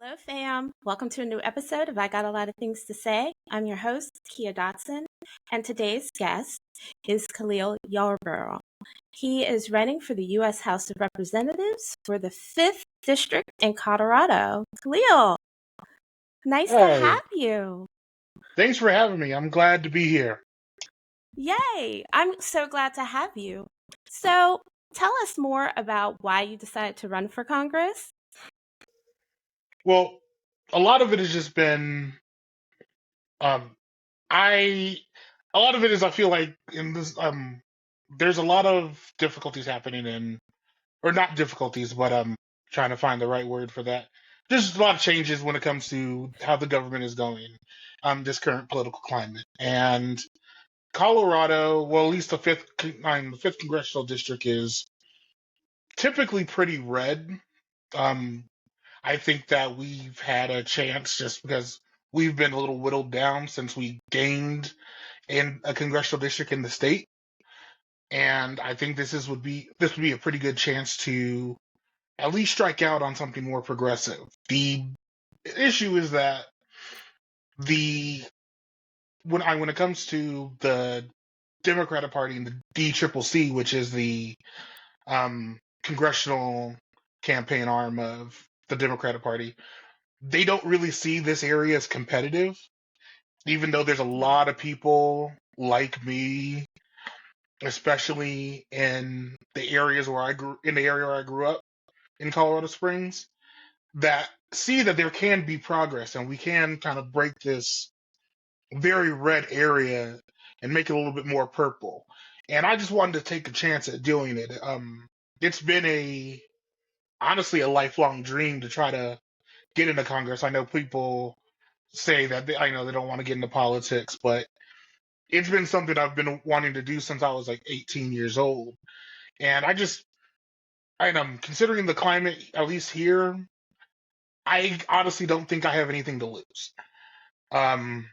Hello, fam. Welcome to a new episode of I Got a Lot of Things to Say. I'm your host, Kia Dotson, and today's guest is Calil Yarbrough. He is running for the U.S. House of Representatives for the 5th District in Colorado. Calil, nice to Hey, have you. thanks for having me. I'm glad to be here. Yay! I'm so glad to have you. So, tell us more about why you decided to run for Congress. Well, a lot of it has just been um I a lot of it is I feel like in this there's a lot of difficulties happening in or not difficulties, but trying to find the right word for that. Just a lot of changes when it comes to how the government is going, this current political climate. And Colorado, well, at least the fifth congressional district is typically pretty red. Um, I think that we've had a chance just because we've been a little whittled down since we gained in a congressional district in the state. And I think this would be a pretty good chance to at least strike out on something more progressive. The issue is that the when it comes to the Democratic Party and the DCCC, which is the congressional campaign arm of the Democratic Party, they don't really see this area as competitive, even though there's a lot of people like me, especially in the area where I grew up in Colorado Springs, that see that there can be progress and we can kind of break this very red area and make it a little bit more purple. And I just wanted to take a chance at doing it. It's been honestly a lifelong dream to try to get into Congress. I know people say that I know they don't want to get into politics, but it's been something I've been wanting to do since I was like 18 years old. And I'm considering the climate, at least here, I honestly don't think I have anything to lose. Um,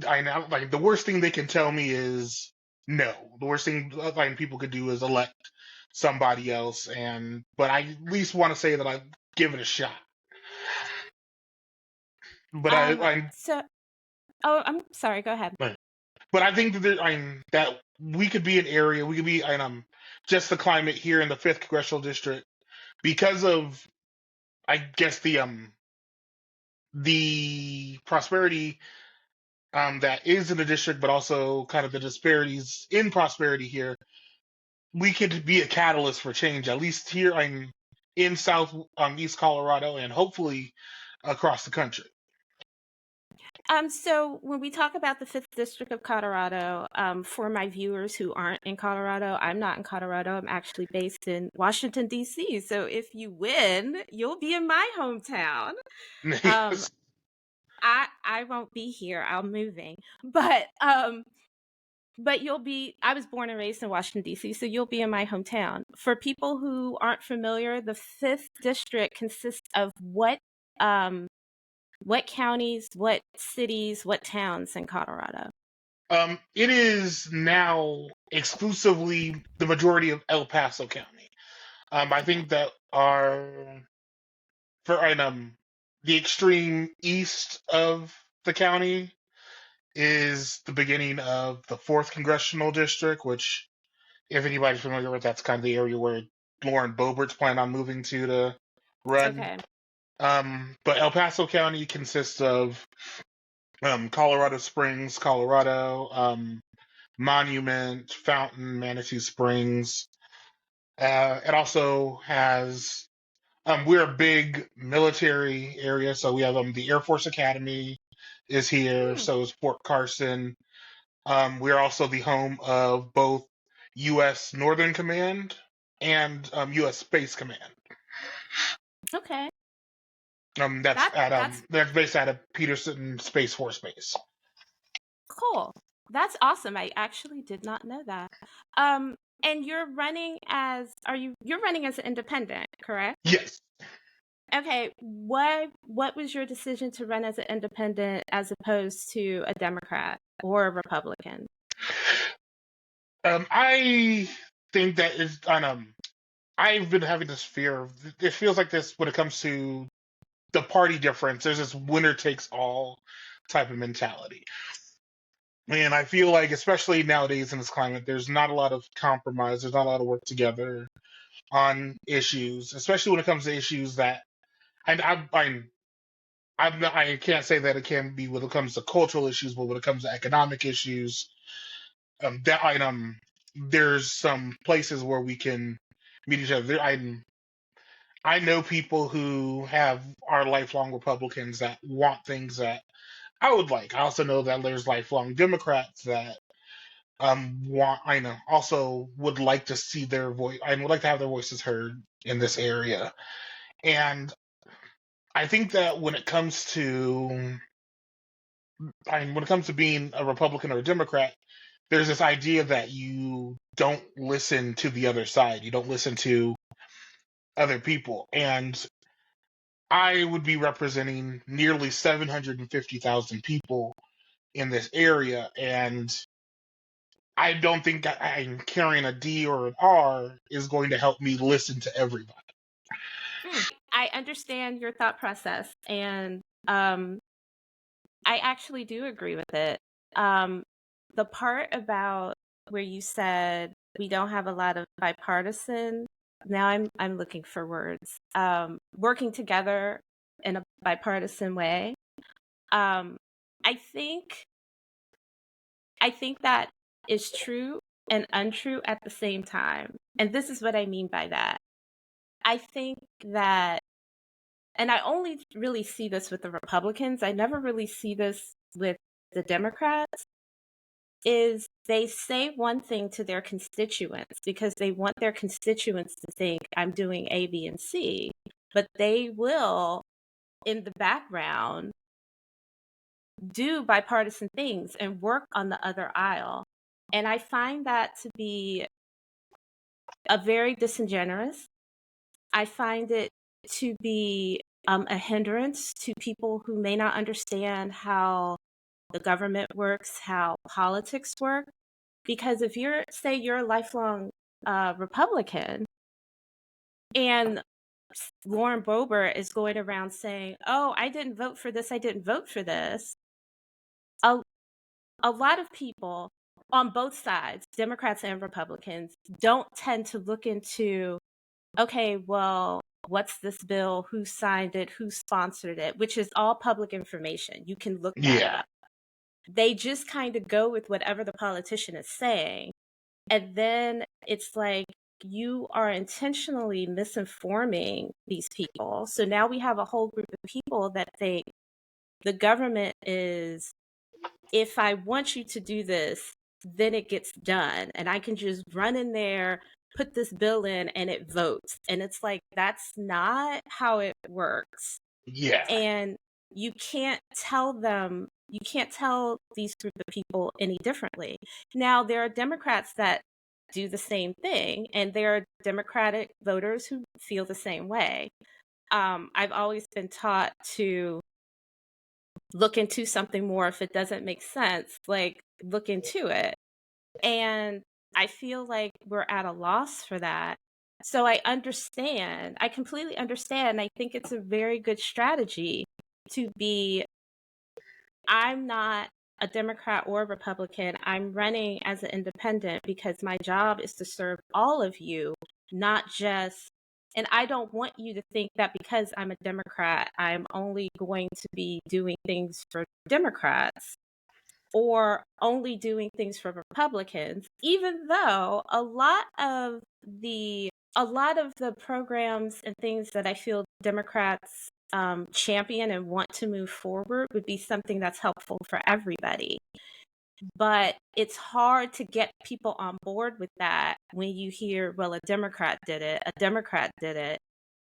I know, like, the worst thing they can tell me is no. The worst thing like people could do is elect somebody else, but I at least want to say that I've given it a shot. But So, oh, I'm sorry, go ahead. but I think that that we could be an area, we could be, just the climate here in the fifth congressional district because of, I guess, the prosperity that is in the district, but also kind of the disparities in prosperity here. We could be a catalyst for change, at least here in South East Colorado, and hopefully across the country. So when we talk about the 5th District of Colorado, for my viewers who aren't in Colorado, I'm not in Colorado. I'm actually based in Washington, D.C. So if you win, you'll be in my hometown. Um, Yes. I won't be here. I'm moving. But you'll be, I was born and raised in Washington, D.C., so you'll be in my hometown. For people who aren't familiar, the 5th District consists of what counties, what cities, what towns in Colorado? It is now exclusively the majority of El Paso County. I Okay. think that the extreme east of the county is the beginning of the fourth congressional district, which, if anybody's familiar with, that's kind of the area where Lauren Boebert's planning on moving to run. Okay. But El Paso County consists of Colorado Springs, Colorado, Monument, Fountain, Manitou Springs. It also has we're a big military area, so we have the Air Force Academy is here, Hmm. so is Fort Carson. We're also the home of both U.S. Northern Command and U.S. Space Command. Okay. That's That's based out of Peterson Space Force Base. cool. That's awesome. I actually did not know that. Um, and you're running as an independent, correct? Yes. Okay. What was your decision to run as an independent as opposed to a Democrat or a Republican? I think that is I've been having this fear. It feels like this when it comes to the party difference. There's this winner takes all type of mentality. And I feel like, especially nowadays in this climate, there's not a lot of compromise. There's not a lot of work together on issues, especially when it comes to issues that I can't say that it can be when it comes to cultural issues, but when it comes to economic issues, that there's some places where we can meet each other. I know people who are lifelong Republicans that want things that I would like. I also know that there's lifelong Democrats that want I know also would like to see their voice and would like to have their voices heard in this area. And I think that when it comes to being a Republican or a Democrat, there's this idea that you don't listen to the other side. You don't listen to other people. And I would be representing nearly 750,000 people in this area. And I don't think that I'm carrying a D or an R is going to help me listen to everybody. I understand your thought process, and I actually do agree with it. The part about where you said we don't have a lot of bipartisan, now I'm looking for words, working together in a bipartisan way. I think that is true and untrue at the same time. And this is what I mean by that. I think that, and I only really see this with the Republicans, I never really see this with the Democrats, is they say one thing to their constituents because they want their constituents to think I'm doing A, B, and C, but they will, in the background, do bipartisan things and work on the other aisle. And I find that to be a very disingenuous. I find it to be a hindrance to people who may not understand how the government works, how politics work. Because if you're a lifelong Republican and Lauren Boebert is going around saying, oh, I didn't vote for this, I didn't vote for this. A lot of people on both sides, Democrats and Republicans, don't tend to look into, okay, well, what's this bill? Who signed it? Who sponsored it? Which is all public information. You can look that Yeah. up. They just kind of go with whatever the politician is saying. And then it's like you are intentionally misinforming these people. So now we have a whole group of people that think the government is, if I want you to do this, then it gets done. And I can just run in there, put this bill in, and it votes. And it's like, that's not how it works. Yeah. And you can't tell these group of people any differently. Now, there are Democrats that do the same thing, and there are Democratic voters who feel the same way. I've always been taught to look into something more. If it doesn't make sense, like, look into it. And I feel like we're at a loss for that. So I completely understand. I think it's a very good strategy to be, I'm not a Democrat or a Republican. I'm running as an independent because my job is to serve all of you, not just, and I don't want you to think that because I'm a Democrat, I'm only going to be doing things for Democrats or only doing things for Republicans, even though a lot of the programs and things that I feel Democrats champion and want to move forward would be something that's helpful for everybody. But it's hard to get people on board with that when you hear, well, a Democrat did it.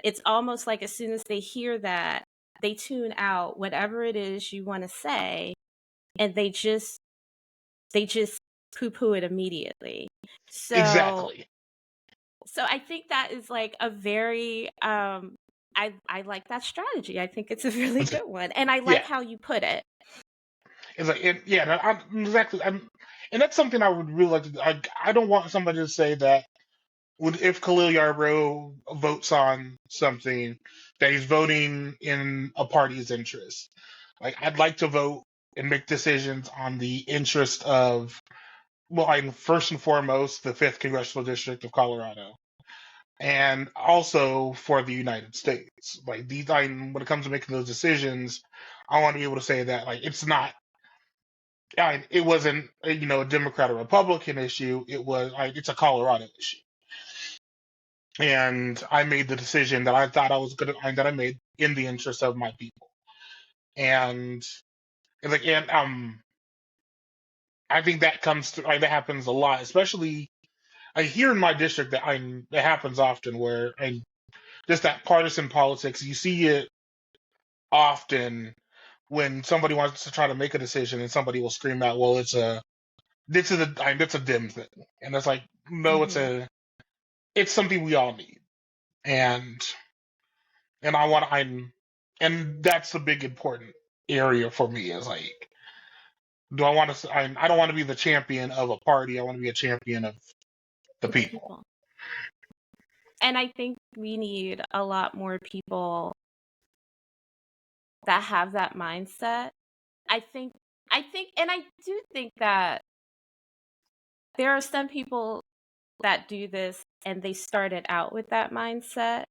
It's almost like as soon as they hear that, they tune out whatever it is you want to say, and they just poo-poo it immediately. Exactly. So I think that is like a very I like that strategy. I think it's a really good one, and I like Yeah. how you put it. It's like, no, exactly. And that's something I would really like to. I don't want somebody to say that if Calil Yarbrough votes on something, that he's voting in a party's interest. Like, I'd like to vote and make decisions on the interest of, well, I'm first and foremost the 5th Congressional District of Colorado, and also for the United States. Like, when it comes to making those decisions, I want to be able to say that, like, it's not, it wasn't, a Democrat or Republican issue. It was, like, it's a Colorado issue. And I made the decision that I thought I was going to, that I made in the interest of my people. And, I think that that happens a lot, especially I hear in my district that happens often where, and just that partisan politics, you see it often when somebody wants to try to make a decision and somebody will scream out, well, it's a dim thing. And it's like, no, Hmm. it's something we all need. And, and I want, I'm, and that's the big important area for me is like, do I want to, I don't want to be the champion of a party. I want to be a champion of the The people. people. And I think we need a lot more people that have that mindset. I think, and I do think that there are some people that do this and they started out with that mindset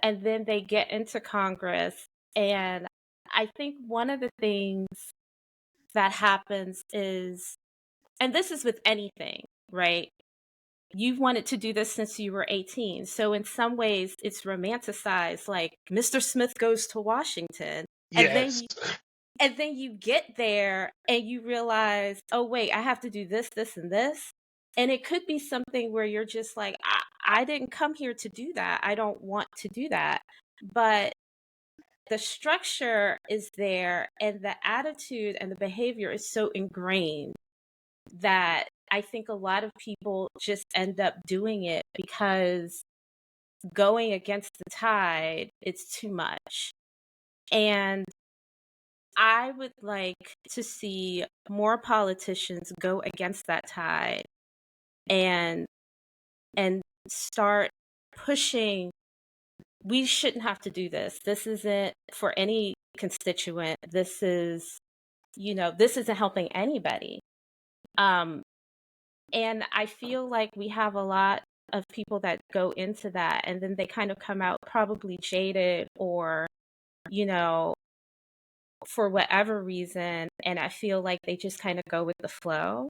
and then they get into Congress. And I think one of the things that happens is, and this is with anything, right? You've wanted to do this since you were 18. So in some ways it's romanticized, like Mr. Smith goes to Washington. And then Yes. you get there and you realize, oh wait, I have to do this, this, and this. And it could be something where you're just like, I didn't come here to do that. I don't want to do that. But the structure is there and the attitude and the behavior is so ingrained that I think a lot of people just end up doing it because going against the tide, it's too much. And I would like to see more politicians go against that tide and start pushing. We shouldn't have to do this. This isn't for any constituent. This is, this isn't helping anybody. And I feel like we have a lot of people that go into that and then they kind of come out probably jaded or, for whatever reason. And I feel like they just kind of go with the flow.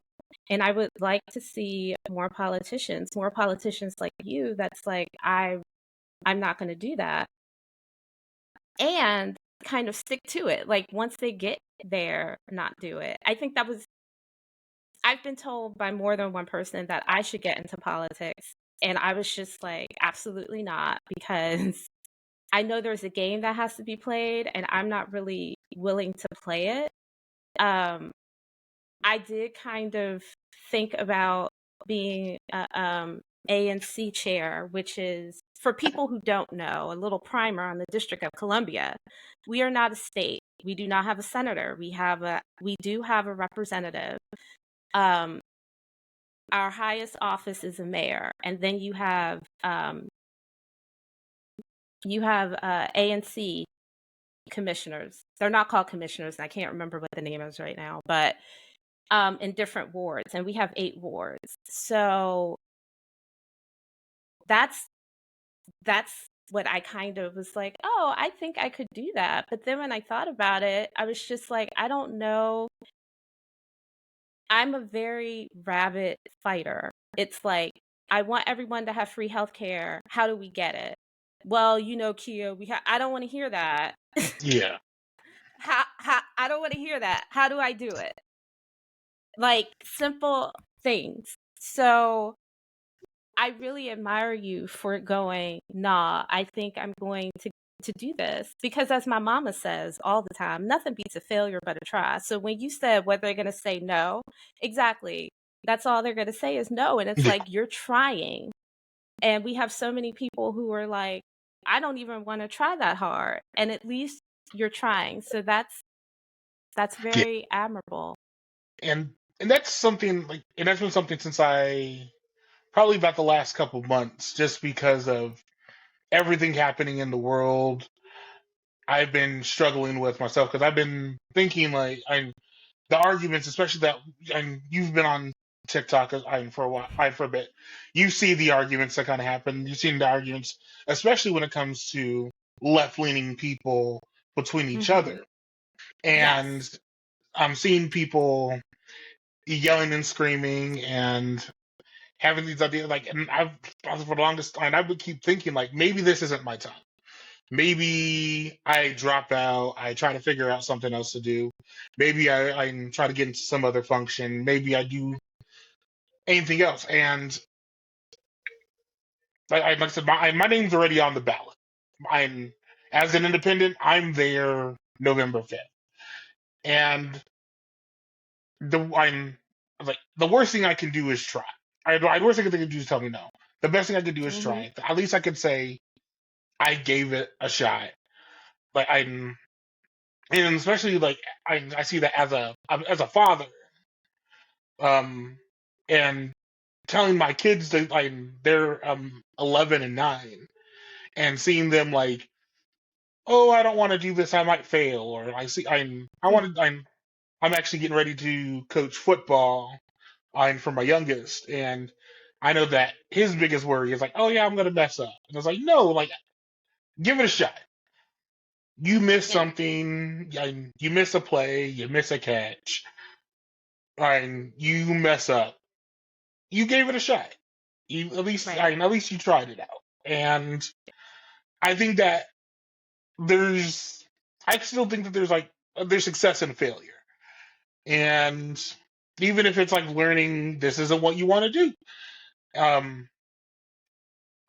And I would like to see more politicians like you that's like, I'm not going to do that. And kind of stick to it. Like once they get there, not do it. I think I've been told by more than one person that I should get into politics. And I was just like, absolutely not, because I know there's a game that has to be played and I'm not really willing to play it. I did kind of think about being ANC chair, which is, for people who don't know, a little primer on the District of Columbia. We are not a state. We do not have a senator. We do have a representative. Our highest office is a mayor, and then you have ANC commissioners. They're not called commissioners, and I can't remember what the name is right now, but in different wards, and we have 8 wards. So that's what I kind of was like, oh, I think I could do that. But then when I thought about it, I was just like, I don't know. I'm a very rabid fighter. It's like, I want everyone to have free healthcare. How do we get it? Well, Kia, I don't want to hear that. Yeah. I don't want to hear that. How do I do it? Like simple things. So I really admire you for going, nah, I think I'm going to do this. Because as my mama says all the time, nothing beats a failure but a try. So when you said what they're going to say no, exactly. That's all they're going to say is no. And it's like, you're trying. And we have so many people who are like, I don't even want to try that hard. And at least you're trying. So that's very admirable. And that's something like, and that's been something since I probably about the last couple months, just because of everything happening in the world. I've been struggling with myself because I've been thinking like the arguments, especially that, and you've been on TikTok for a while, for a bit. You see the arguments that kind of happen. You've seen the arguments, especially when it comes to left leaning people between each Hmm. other, and Yes. I'm seeing people yelling and screaming and having these ideas like, and for the longest time I would keep thinking like maybe this isn't my time. Maybe I drop out. I try to figure out something else to do. Maybe I try to get into some other function. Maybe I do anything else. And like I said, my name's already on the ballot. I'm as an independent. I'm there November 5th, and I'm like the worst thing I can do is try. The worst thing I can do is tell me no. The best thing I can do is Hmm. try. At least I could say I gave it a shot. Like I'm, and especially like I see that as a father, um, and telling my kids that they're 11 and 9, and seeing them like, oh, I don't want to do this, I might fail, or I'm actually getting ready to coach football. I'm for my youngest, and I know that his biggest worry is like, oh yeah, I'm gonna mess up, and I was like, no, like give it a shot. You miss And something, and you miss a play, you miss a catch, and you mess up. You gave it a shot. You right. at least you tried it out. And I think that there's I still think that there's success and failure. And even if it's like learning this isn't what you want to do. Um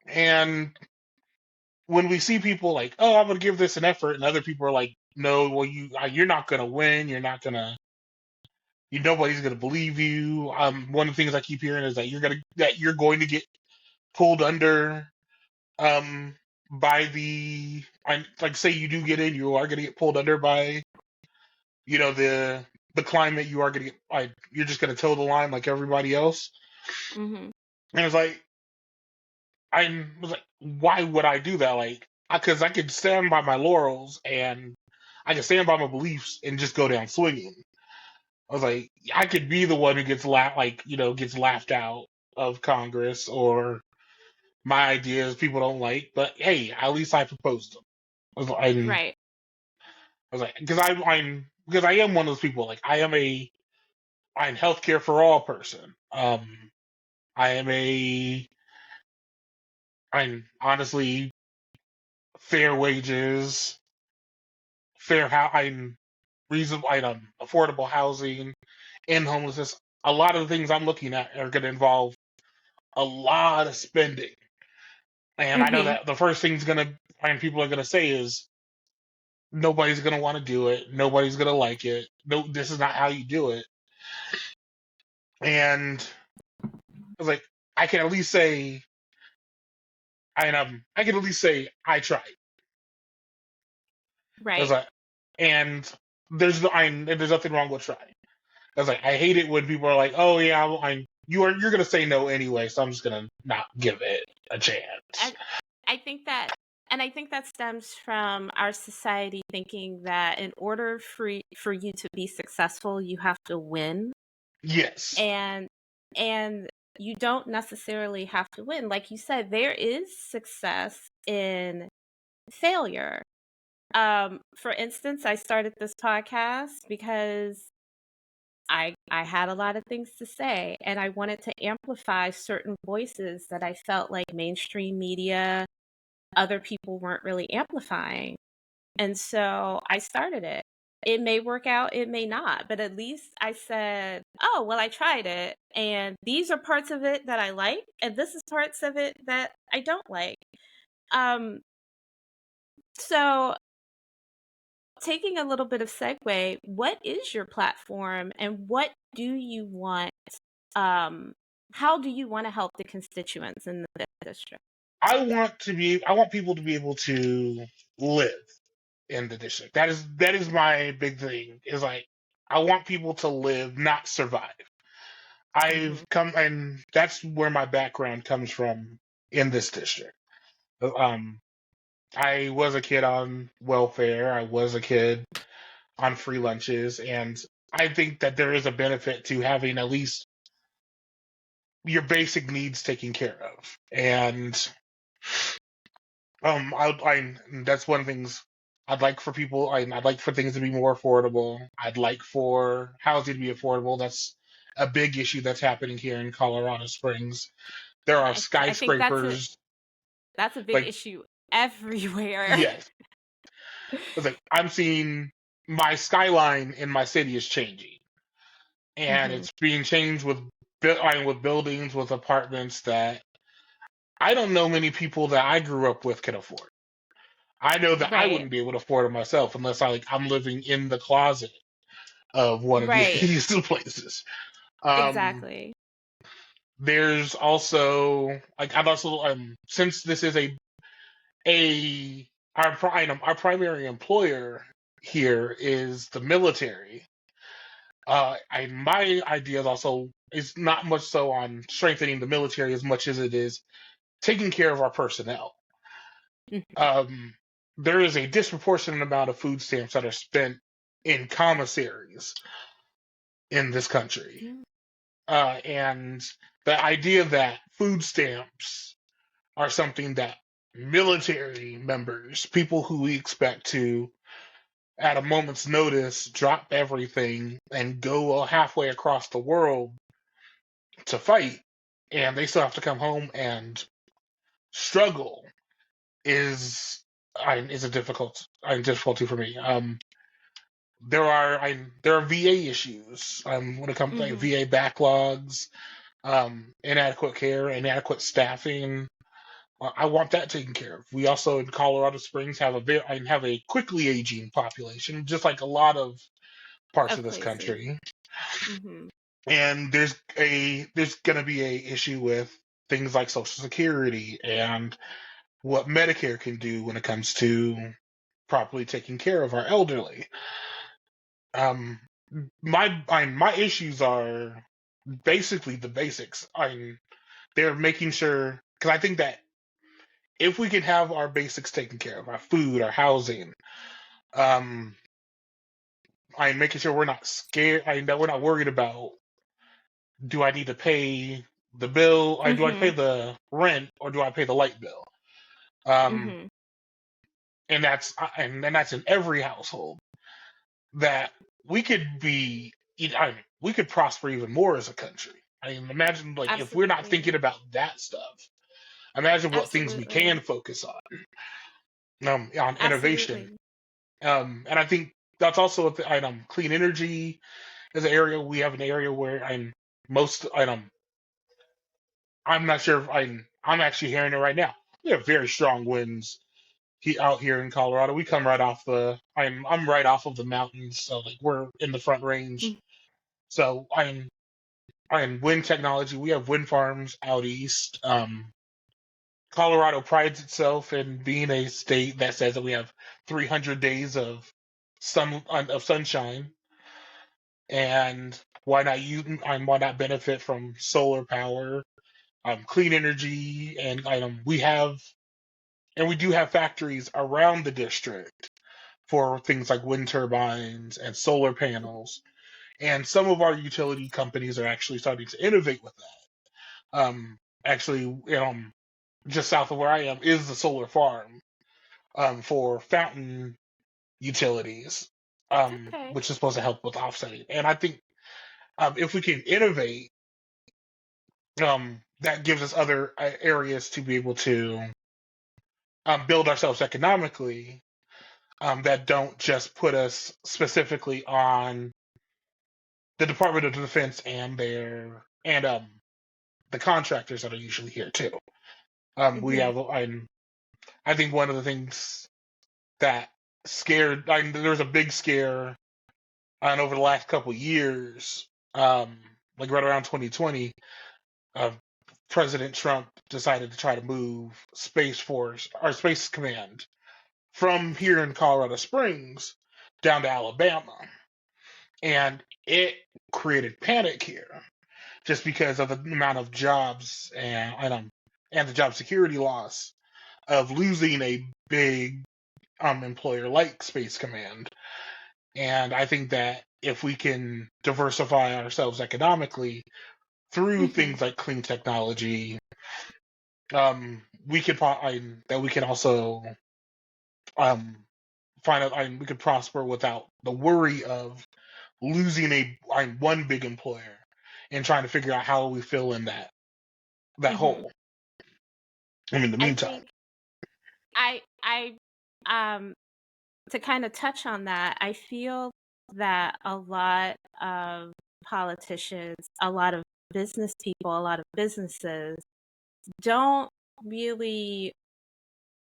and when we see people like, oh, I'm gonna give this an effort, and other people are like, no, well you're not gonna win, nobody's gonna believe you. One of the things I keep hearing is that you're going to get pulled under, um by like say you do get in, you are going to get pulled under by the climate. You are going to get you're just going to toe the line like everybody else. Hmm. And it's like I was like, why would I do that? Like, because I could stand by my laurels, and I could stand by my beliefs and just go down swinging. I was like, I could be the one who gets laughed out of Congress, or my ideas people don't like, but hey, at least I proposed them. I Right. was like, because I am one of those people. Like I'm healthcare for all person. I am a I'm honestly fair wages, I'm reasonable, affordable housing, and homelessness. A lot of the things I'm looking at are going to involve a lot of spending, and I know Hmm. that the first thing's going to find people are going to say is nobody's going to want to do it. Nobody's going to like it. No, this is not how you do it. And I was like, I can at least say, I can at least say I tried. I was Right. like, and there's nothing wrong with trying. I was like, I hate it when people are like, oh yeah, you're gonna say no anyway, so I'm just gonna not give it a chance. And I think that, and I think that stems from our society thinking that in order for you to be successful, you have to win, Yes. and and you don't necessarily have to win. Like you said, there is success in failure. For instance, I started this podcast because I had a lot of things to say, and I wanted to amplify certain voices that I felt like mainstream media, other people weren't really amplifying. And so I started it. It may work out, it may not, but at least I said, oh, well, I tried it. And these are parts of it that I like, and this is parts of it that I don't like. Um, so taking a little bit of segue, what is your platform and what do you want? Um, how do you want to help the constituents in the district? I want people to be able to live in the district. That is my big thing. Is like I want people to live, not survive. I've Mhm. come, and that's where my background comes from in this district. Um, I was a kid on welfare. I was a kid on free lunches, and I think that there is a benefit to having at least your basic needs taken care of. And that's one of the things I'd like for people. I'd like for things to be more affordable. I'd like for housing to be affordable. That's a big issue that's happening here in Colorado Springs. There are I think skyscrapers. that's a big Like, issue everywhere. yes, it's like I'm seeing my skyline in my city is changing, and Mhm. it's being changed with with buildings, with apartments that I don't know many people that I grew up with can afford. I know that I Right. wouldn't be able to afford it myself unless I'm living in the closet of one of Right. these places. Um, Exactly. there's also I've also since this is our primary employer here is the military. My idea is also is not much so on strengthening the military as much as it is taking care of our personnel. Mhm. Um, there is a disproportionate amount of food stamps that are spent in commissaries in this country. Mm. And the idea that food stamps are something that military members, people who we expect to, at a moment's notice, drop everything and go halfway across the world to fight, and they still have to come home and struggle is is a difficulty for me. There are VA issues when it comes to Mhm. VA backlogs, inadequate care, inadequate staffing. I want that taken care of. We also in Colorado Springs have a quickly aging population, just like a lot of parts of Of this places. country. Mhm. And there's going to be a issue with things like Social Security and what Medicare can do when it comes to properly taking care of our elderly. Um, my issues are basically the basics. They're making sure because I think that if we can have our basics taken care of, our food, our housing, um, I'm making sure we're not scared. That we're not worried about. Do I need to pay the bill? Do I pay Mhm. the rent or do I pay the light bill? Um, Mhm. and then that's in every household. That we could we could prosper even more as a country. Imagine like if we're not Absolutely. thinking about that stuff. Imagine what things we Absolutely. can focus on innovation. Absolutely. And I think that's also clean energy is an area we have an area where most I'm not sure if I'm actually hearing it right now. We have very strong winds out here in Colorado. We come right off I'm right off of the mountains, so like we're in the front range. Mm. So I'm wind technology. We have wind farms out east. Colorado prides itself in being a state that says that we have 300 days of sunshine, and why not benefit from solar power, clean energy, and we do have factories around the district for things like wind turbines and solar panels, and some of our utility companies are actually starting to innovate with that. Actually, just south of where I am is the solar farm for fountain utilities, Okay. which is supposed to help with offsetting. And I think if we can innovate, that gives us other areas to be able to build ourselves economically that don't just put us specifically on the Department of Defense and the contractors that are usually here too. We Mhm. have I think one of the things that there was a big scare over the last couple of years, like right around 2020, uh, President Trump decided to try to move Space Force or Space Command from here in Colorado Springs down to Alabama, and it created panic here just because of the amount of jobs and the job security loss of losing a big employer like Space Command. And I think that if we can diversify ourselves economically through Hmm. things like clean technology, we could that we can also um, find out we could prosper without the worry of losing one big employer and trying to figure out how we fill in that Hmm. hole. In the I meantime, think I um to kind of touch on that, I feel that a lot of politicians, a lot of business people, a lot of businesses don't really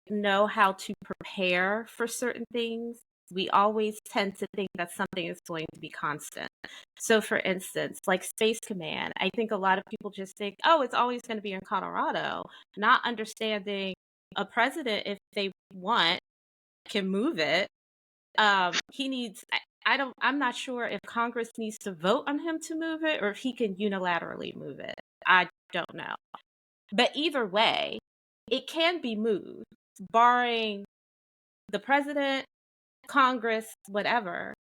know how to prepare for certain things. We always tend to think that something is going to be constant. So, for instance, like Space Command, I think a lot of people just think, oh, it's always going to be in Colorado, not understanding a president, if they want, can move it. He needs, I'm not sure if Congress needs to vote on him to move it or if he can unilaterally move it. I don't know. But either way, it can be moved, barring the president, Congress, whatever.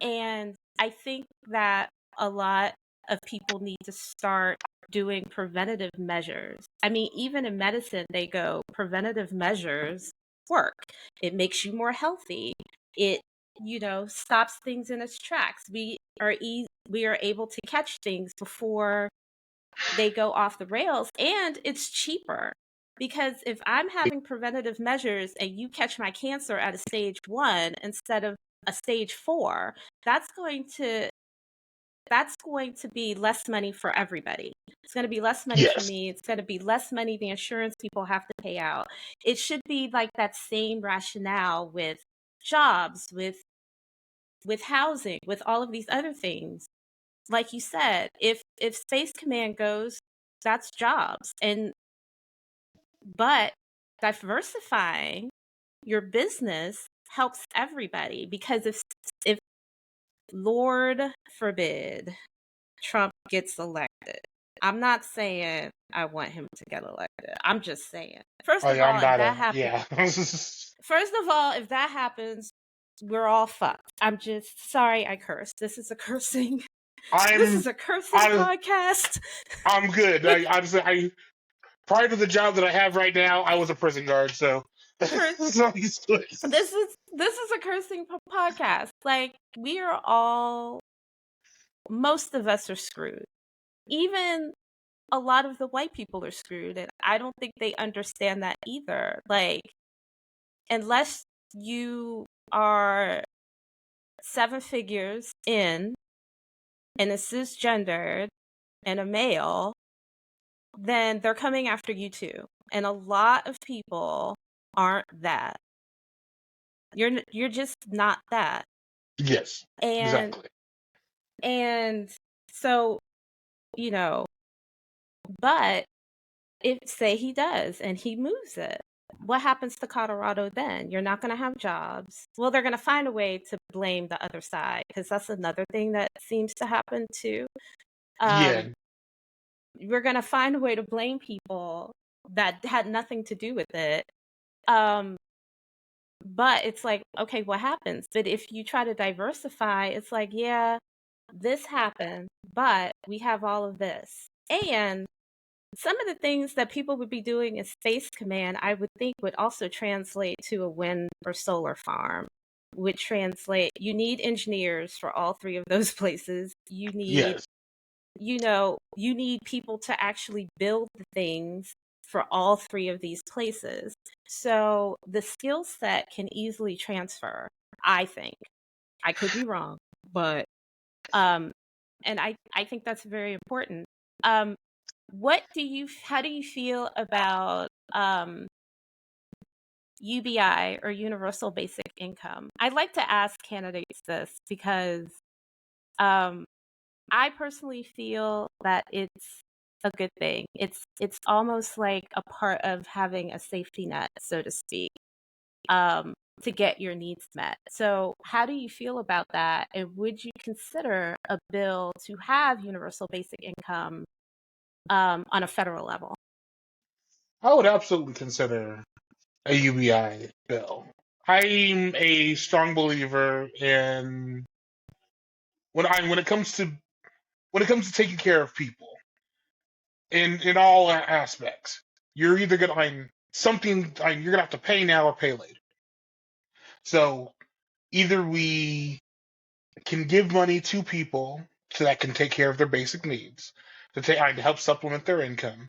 And I think that a lot of people need to start doing preventative measures. I mean, even in medicine, they go preventative measures work. It makes you more healthy. It, stops things in its tracks. We are able to catch things before they go off the rails, and it's cheaper because if I'm having preventative measures and you catch my cancer at a stage 1 instead of a stage 4, that's going to be less money for everybody. It's going to be less money for yes, me. It's going to be less money the insurance people have to pay out. It should be like that same rationale with jobs, with housing, with all of these other things. Like you said, if Space Command goes, that's jobs. But diversifying your business helps everybody, because if Lord forbid Trump gets elected, I'm not saying I want him to get elected. I'm just saying. I'm not yeah. First of all, if that happens, we're all fucked. I'm just sorry I cursed. This is a cursing this I'm is a cursing I, podcast. I'm good. I prior to the job that I have right now, I was a prison guard, so Cur- so I'm used to it. this is a cursing podcast. Like, we are all, most of us are screwed. Even a lot of the white people are screwed, and I don't think they understand that either. Like, unless you are 7 figures in and a cisgendered and a male, then they're coming after you too. And a lot of people aren't that. You're just not that. Yes, And exactly. and so, you know, but if, say he does and he moves it, what happens to Colorado then? You're not going to have jobs. Well, they're going to find a way to blame the other side, because that's another thing that seems to happen too. Yeah, Um, we're going to find a way to blame people that had nothing to do with it. Um, but it's like, okay, what happens? But if you try to diversify, it's like, yeah, this happened, but we have all of this. And some of the things that people would be doing in Space Command, I would think would also translate to a wind or solar farm. Would translate, you need engineers for all 3 of those places. yes, You need people to actually build the things for all 3 of these places. So the skill set can easily transfer, I think. I could be wrong, but um and I think that's very important. Um how do you feel about UBI, or universal basic income? I'd like to ask candidates this because um I personally feel that it's a good thing. It's almost like a part of having a safety net, so to speak, um, to get your needs met. So, how do you feel about that? And would you consider a bill to have universal basic income on a federal level? I would absolutely consider a UBI bill. I'm a strong believer in when it comes to taking care of people in all aspects. You're either gonna find something you're gonna have to pay now or pay later. So either we can give money to people so that can take care of their basic needs, to help supplement their income,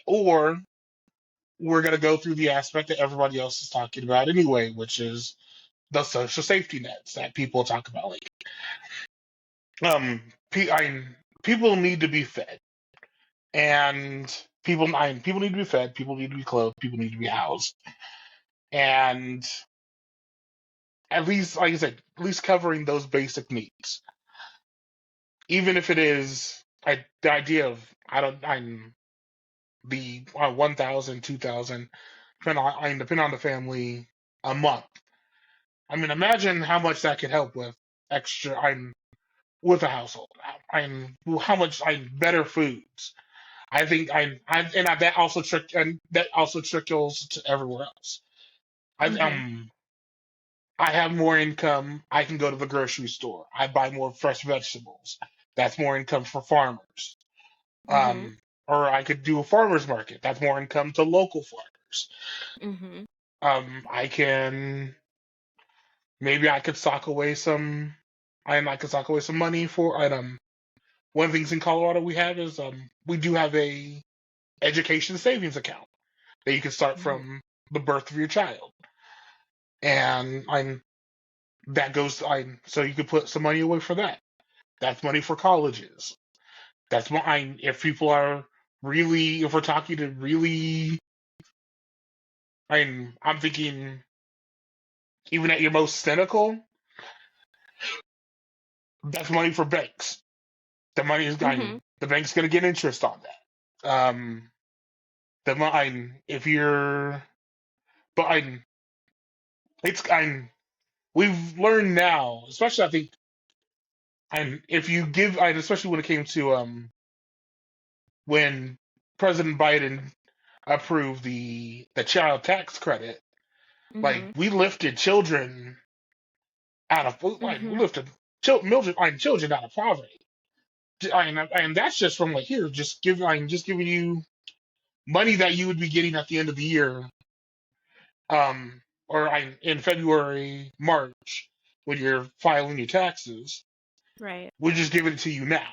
or we're going to go through the aspect that everybody else is talking about anyway, which is the social safety nets that people talk about. Like, um, people need to be fed, and people need to be fed, people need to be clothed, people need to be housed, and at least, like I said, at least covering those basic needs, even if it is the idea of I don't I'm the 1,000, 2,000, depending on the family, a month. I mean, imagine how much that could help with extra. I'm with a household. I'm how much I'm better foods. I think that also trickles to everywhere else. I Mm-hmm. um I have more income. I can go to the grocery store. I buy more fresh vegetables. That's more income for farmers. Mm-hmm. Or I could do a farmers market. That's more income to local farmers. Mm-hmm. I can maybe I could sock away some, and I could sock away some money for. And one of the things in Colorado we have is we do have a education savings account that you can start Mm-hmm. from the birth of your child, and I'm that goes I so you could put some money away for that. That's money for colleges. That's mine if people are really if we're talking to really. I'm thinking even at your most cynical, that's money for banks. The money is Mm-hmm. the bank's going to get interest on that. If you're, but it's we've learned now, especially I think, if you give, especially when it came to when President Biden approved the child tax credit, like Mm-hmm. we lifted children out of we Mm-hmm. lifted children out of poverty. And that's just from like here, just giving you money that you would be getting at the end of the year, or in February, March, when you're filing your taxes. Right. We're just giving it to you now,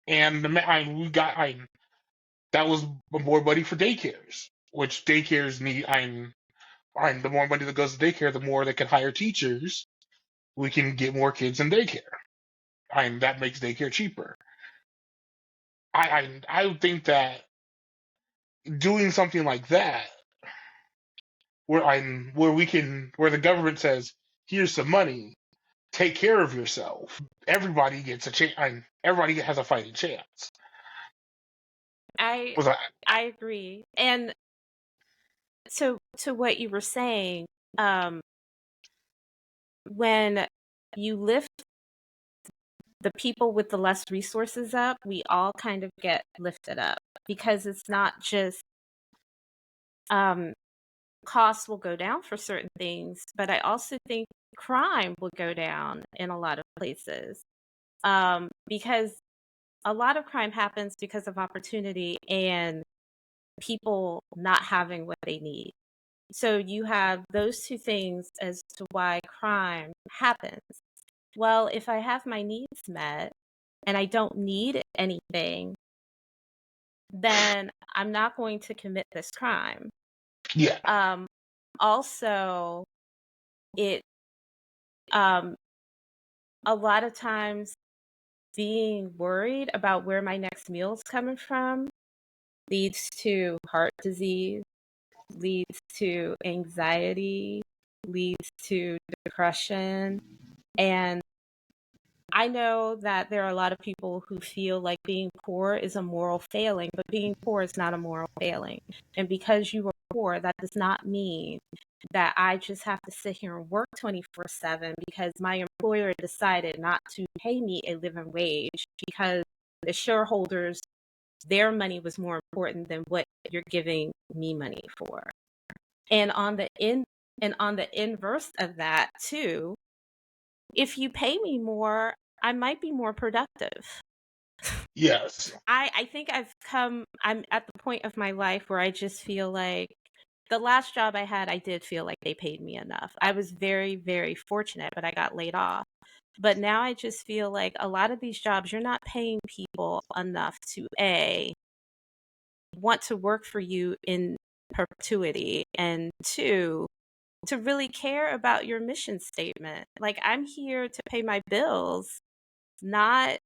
and we got that was more money for daycares, which daycares need. The more money that goes to daycare, the more they can hire teachers. We can get more kids in daycare, and that makes daycare cheaper. I would think that doing something like that where the government says, here's some money, take care of yourself. Everybody gets a chance. Everybody has a fighting chance. I Was I? I agree. And so to what you were saying, um, when you lift the people with the less resources up, we all kind of get lifted up because it's not just um, costs will go down for certain things, but I also think crime will go down in a lot of places, because a lot of crime happens because of opportunity and people not having what they need. So you have those two things as to why crime happens. Well, if I have my needs met and I don't need anything, then I'm not going to commit this crime. Yeah, Um, Also, it um, a lot of times being worried about where my next meal is coming from leads to heart disease, leads to anxiety, leads to depression. And I know that there are a lot of people who feel like being poor is a moral failing, but being poor is not a moral failing. And because you are poor, that does not mean that I just have to sit here and work 24/7 because my employer decided not to pay me a living wage because the shareholders their money was more important than what you're giving me money for. And on the inverse of that too, if you pay me more, I might be more productive. Yes. I think I'm at the point of my life where I just feel like the last job I had, I did feel like they paid me enough. I was very, very fortunate, but I got laid off. But now I just feel like a lot of these jobs, you're not paying people enough to want to work for you in perpetuity, and two, to really care about your mission statement. Like, I'm here to pay my bills, not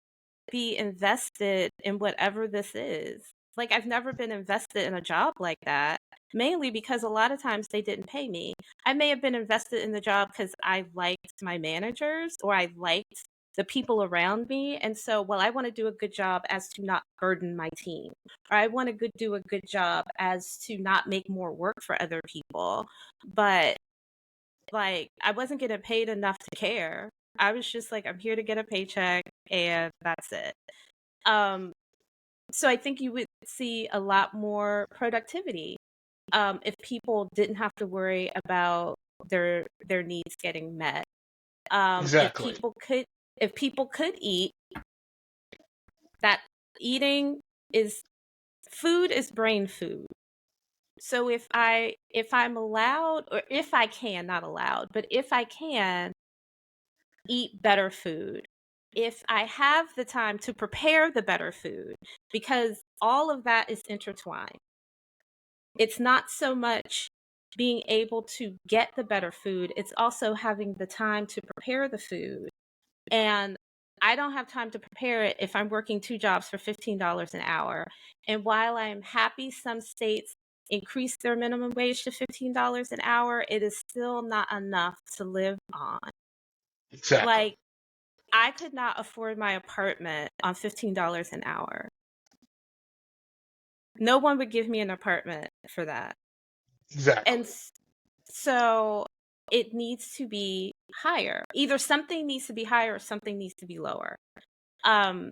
be invested in whatever this is. Like, I've never been invested in a job like that, mainly because a lot of times they didn't pay me. I may have been invested in the job because I liked my managers or I liked the people around me. And so, well, I want to do a good job as to not burden my team, or I want to do a good job as to not make more work for other people. But like, I wasn't getting paid enough to care. I was just like, I'm here to get a paycheck and that's it. Um, so I think you would see a lot more productivity if people didn't have to worry about their needs getting met. If Exactly. people could eat, that eating is food is brain food. So if I'm allowed, or if I can, not allowed, but if I can eat better food, if I have the time to prepare the better food, because all of that is intertwined. It's not so much being able to get the better food, it's also having the time to prepare the food. And I don't have time to prepare it if I'm working two jobs for $15 an hour. And while I'm happy some states increase their minimum wage to $15 an hour, it is still not enough to live on. Exactly. Like, I could not afford my apartment on $15 an hour. No one would give me an apartment for that. Exactly. And so it needs to be higher. Either something needs to be higher or something needs to be lower. Um,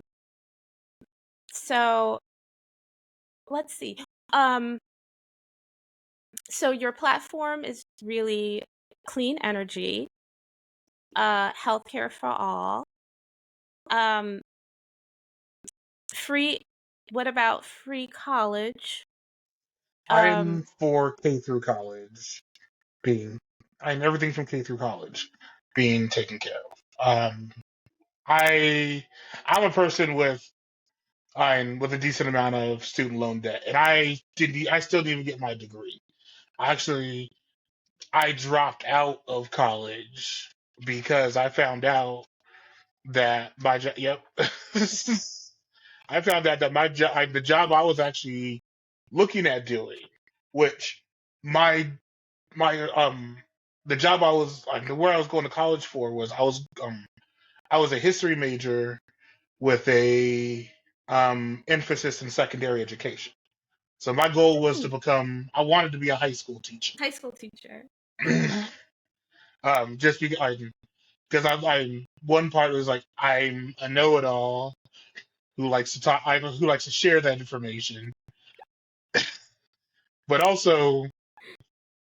so let's see. Um, so your platform is really clean energy, healthcare for all, um, free. What about free college? Um, I'm for K through college being, and everything from K through college being taken care of. I I'm a person with a decent amount of student loan debt, and I still didn't even get my degree. Actually, I dropped out of college because I found out that my job. Yep, I found out that the job I was actually looking at doing, which my my the job I was where I was going to college for was I was a history major with a emphasis in secondary education. So my goal was to become. I wanted to be a high school teacher. high school teacher. Just because I'm one part was like I'm a know-it-all who likes to talk, who likes to share that information, but also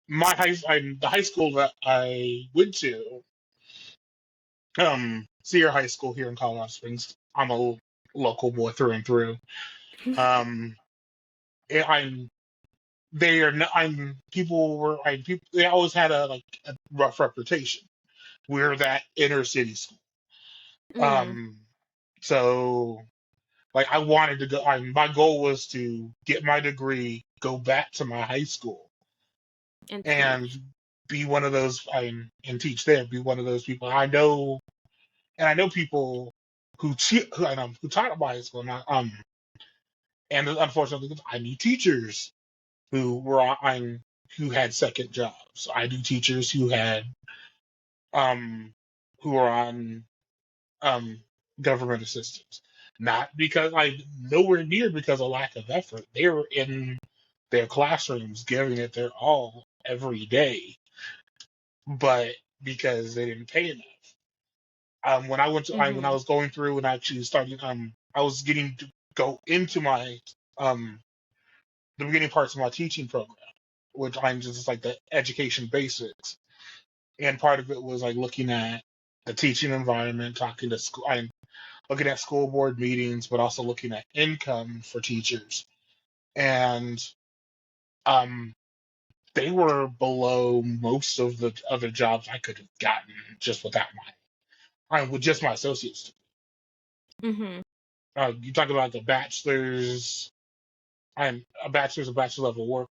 the high school that I went to, Sierra High School here in Colorado Springs. I'm a local boy through and through. Um, I'm they are not, I'm people were I people they always had a rough reputation. We're that inner city school. Mm, Um, so like I wanted to go. My goal was to get my degree, go back to my high school, and and teach. be one of those and teach there. Be one of those people I know, and I know people who I know who taught at my high school. And unfortunately, I knew teachers who had second jobs. I knew teachers um who were on um government assistance. Not because nowhere near because of lack of effort. They were in their classrooms giving it their all every day, but because they didn't pay enough. When I Hmm. was going through and actually starting I was getting to go into my um, the beginning parts of my teaching program, which I'm just like the education basics. And part of it was like looking at the teaching environment, talking to school, I'm looking at school board meetings, but also looking at income for teachers. And um, they were below most of the other jobs I could have gotten just without with just my associates. Mm-hmm. You talk about the bachelor's, I'm a bachelor's, a bachelor level work,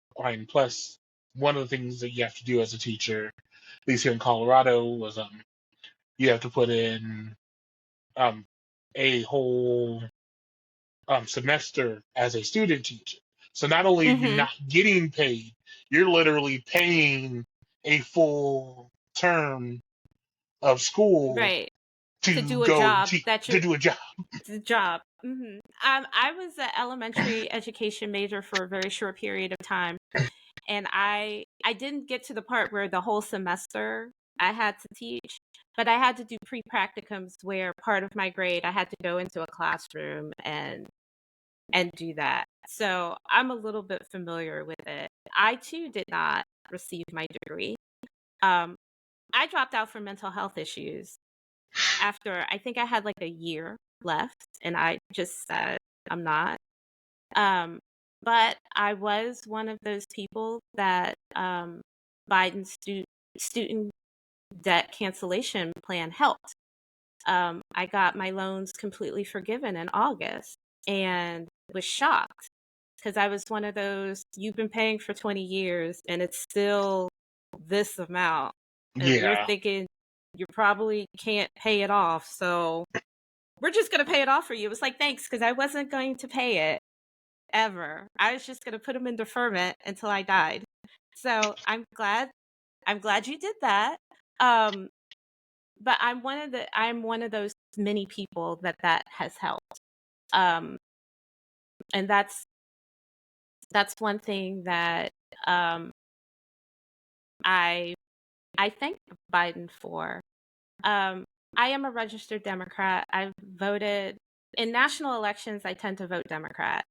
plus one of the things that you have to do as a teacher, at least here in Colorado, was you have to put in um, a whole semester as a student teacher. So not only are you Mm-hmm. not getting paid, you're literally paying a full term of school Right. To to do a go job that to you're do a job. the job. Mm-hmm. I was an elementary education major for a very short period of time, and I didn't get to the part where the whole semester I had to teach, but I had to do pre-practicums where part of my grade I had to go into a classroom and do that. So I'm a little bit familiar with it. I too did not receive my degree. Um, I dropped out for mental health issues after I think I had like a year left, and I just said I'm not. Um, but I was one of those people that Biden's student debt cancellation plan helped. I got my loans completely forgiven in August and was shocked because I was one of those, you've been paying for 20 years and it's still this amount. And we're Yeah, thinking you probably can't pay it off. So we're just going to pay it off for you. It was like, thanks, because I wasn't going to pay it ever. I was just going to put them in deferment until I died. So I'm glad you did that. Um, but I'm one of those many people that has helped. Um, and that's one thing that um, I I thank Biden for. Um, I am a registered Democrat. I've voted in national elections. I tend to vote Democrat.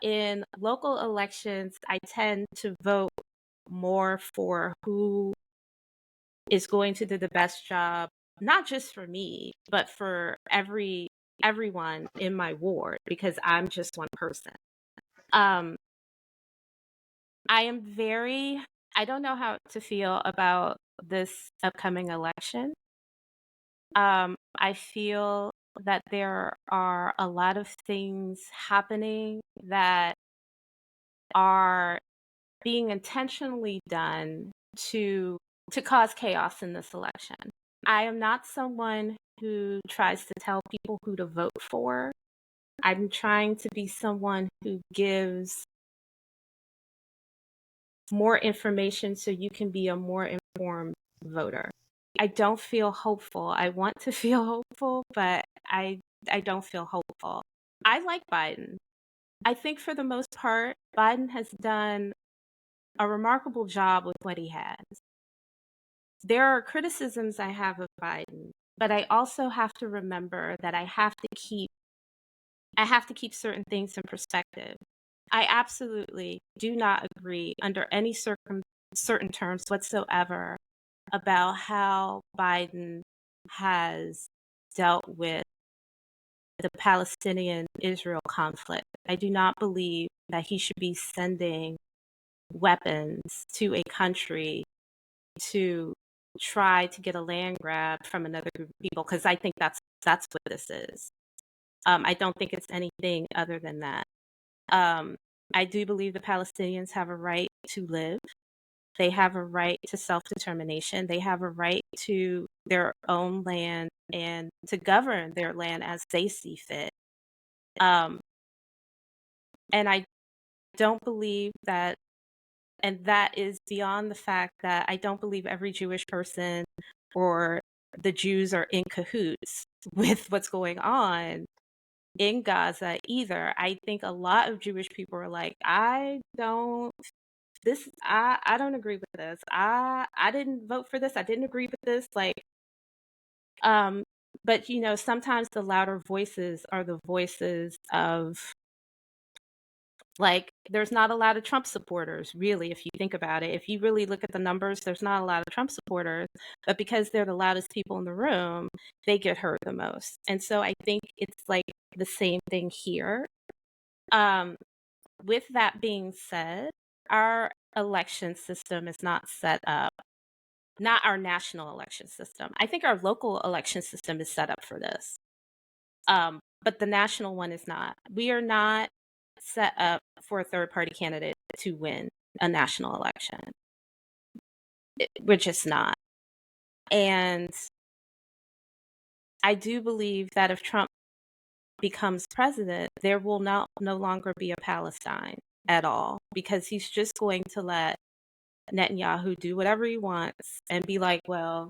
In local elections, I tend to vote more for who is going to do the best job, not just for me, but for everyone in my ward because I'm just one person. Um, I am very, I don't know how to feel about this upcoming election. I feel that there are a lot of things happening that are being intentionally done to cause chaos in this election. I am not someone who tries to tell people who to vote for. I'm trying to be someone who gives more information so you can be a more informed voter. I don't feel hopeful. I want to feel hopeful, but I don't feel hopeful. I like Biden. I think for the most part, Biden has done a remarkable job with what he has. There are criticisms I have of Biden, but I also have to remember that I have to keep certain things in perspective. I absolutely do not agree under any certain terms whatsoever about how Biden has dealt with the Palestinian Israel conflict. I do not believe that he should be sending weapons to a country to try to get a land grab from another group of people because I think that's what this is. I don't think it's anything other than that. Um, I do believe the Palestinians have a right to live. They have a right to self-determination. They have a right to their own land and to govern their land as they see fit. Um, and I don't believe that, and that is beyond the fact that I don't believe every Jewish person or the Jews are in cahoots with what's going on in Gaza either. I think a lot of Jewish people are like, I don't agree with this. I didn't vote for this. I didn't agree with this. Like, but sometimes the louder voices are the voices of Like, there's not a lot of Trump supporters, really, if you think about it. If you really look at the numbers, there's not a lot of Trump supporters, but because they're the loudest people in the room, they get hurt the most. And so I think it's like the same thing here. With that being said, our election system is not set up, not our national election system. I think our local election system is set up for this. But the national one is not. We are not set up for a third party candidate to win a national election. We're just not. And I do believe that if Trump becomes president, there will no longer be a Palestine at all, because he's just going to let Netanyahu do whatever he wants and be like, well,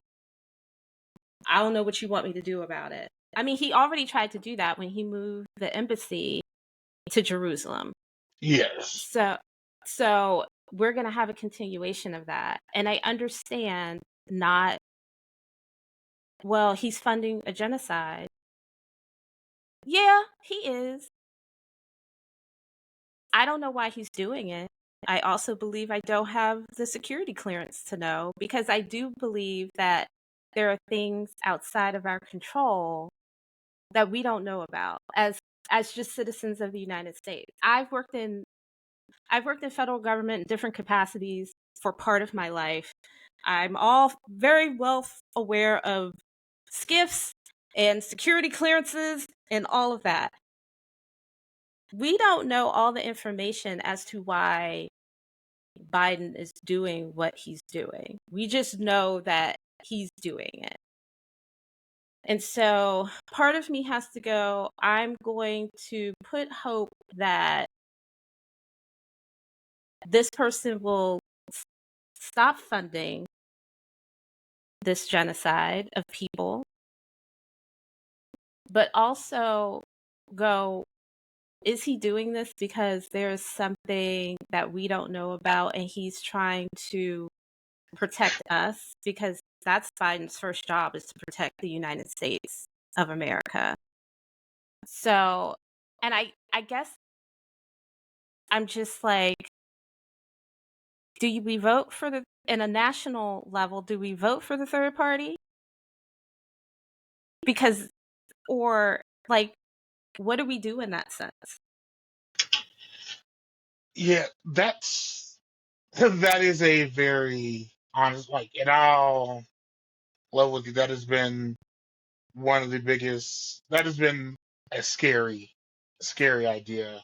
I don't know what you want me to do about it. I mean, he already tried to do that when he moved the embassy to Jerusalem. Yes. So we're going to have a continuation of that. And I understand not, well, he's funding a genocide. Yeah, he is. I don't know why he's doing it. I also believe I don't have the security clearance to know, because I do believe that there are things outside of our control that we don't know about as just citizens of the United States. I've worked in federal government in different capacities for part of my life. I'm all very well aware of SCIFs and security clearances and all of that. We don't know all the information as to why Biden is doing what he's doing. We just know that he's doing it. And so part of me has to go, I'm going to put hope that this person will stop funding this genocide of people, but also go, is he doing this because there's something that we don't know about and he's trying to protect us? Because that's Biden's first job, is to protect the United States of America. So, and I guess I'm just like, do we vote for in a national level, do we vote for the third party? Because, or like, what do we do in that sense? Yeah, that is a very honest, like, and I'll love with you. That has been one of the biggest. That has been a scary idea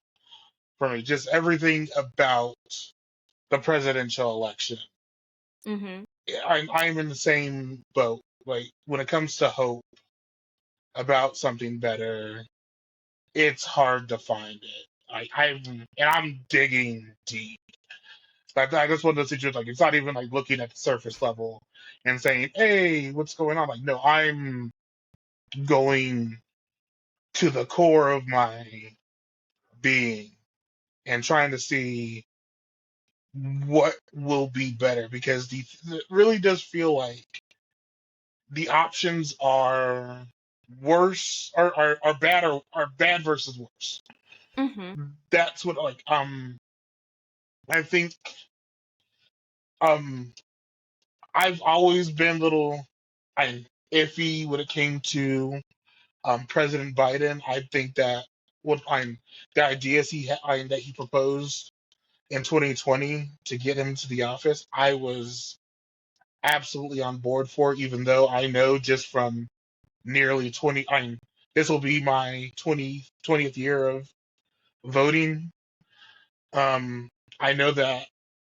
for me. Just everything about the presidential election. Mm-hmm. I'm in the same boat. Like, when it comes to hope about something better, it's hard to find it. I'm digging deep. I just one of those situations, like, it's not even like looking at the surface level and saying, "Hey, what's going on?" Like, no, I'm going to the core of my being and trying to see what will be better, because it really does feel like the options are worse, are bad, or are bad versus worse. Mm-hmm. That's what, like, I think um I've always been a little I'm iffy when it came to President Biden. I think that what I'm the ideas that he proposed in 2020 to get him to the office, I was absolutely on board for, even though I know just from nearly 20, this will be my 20th year of voting. Um, I know that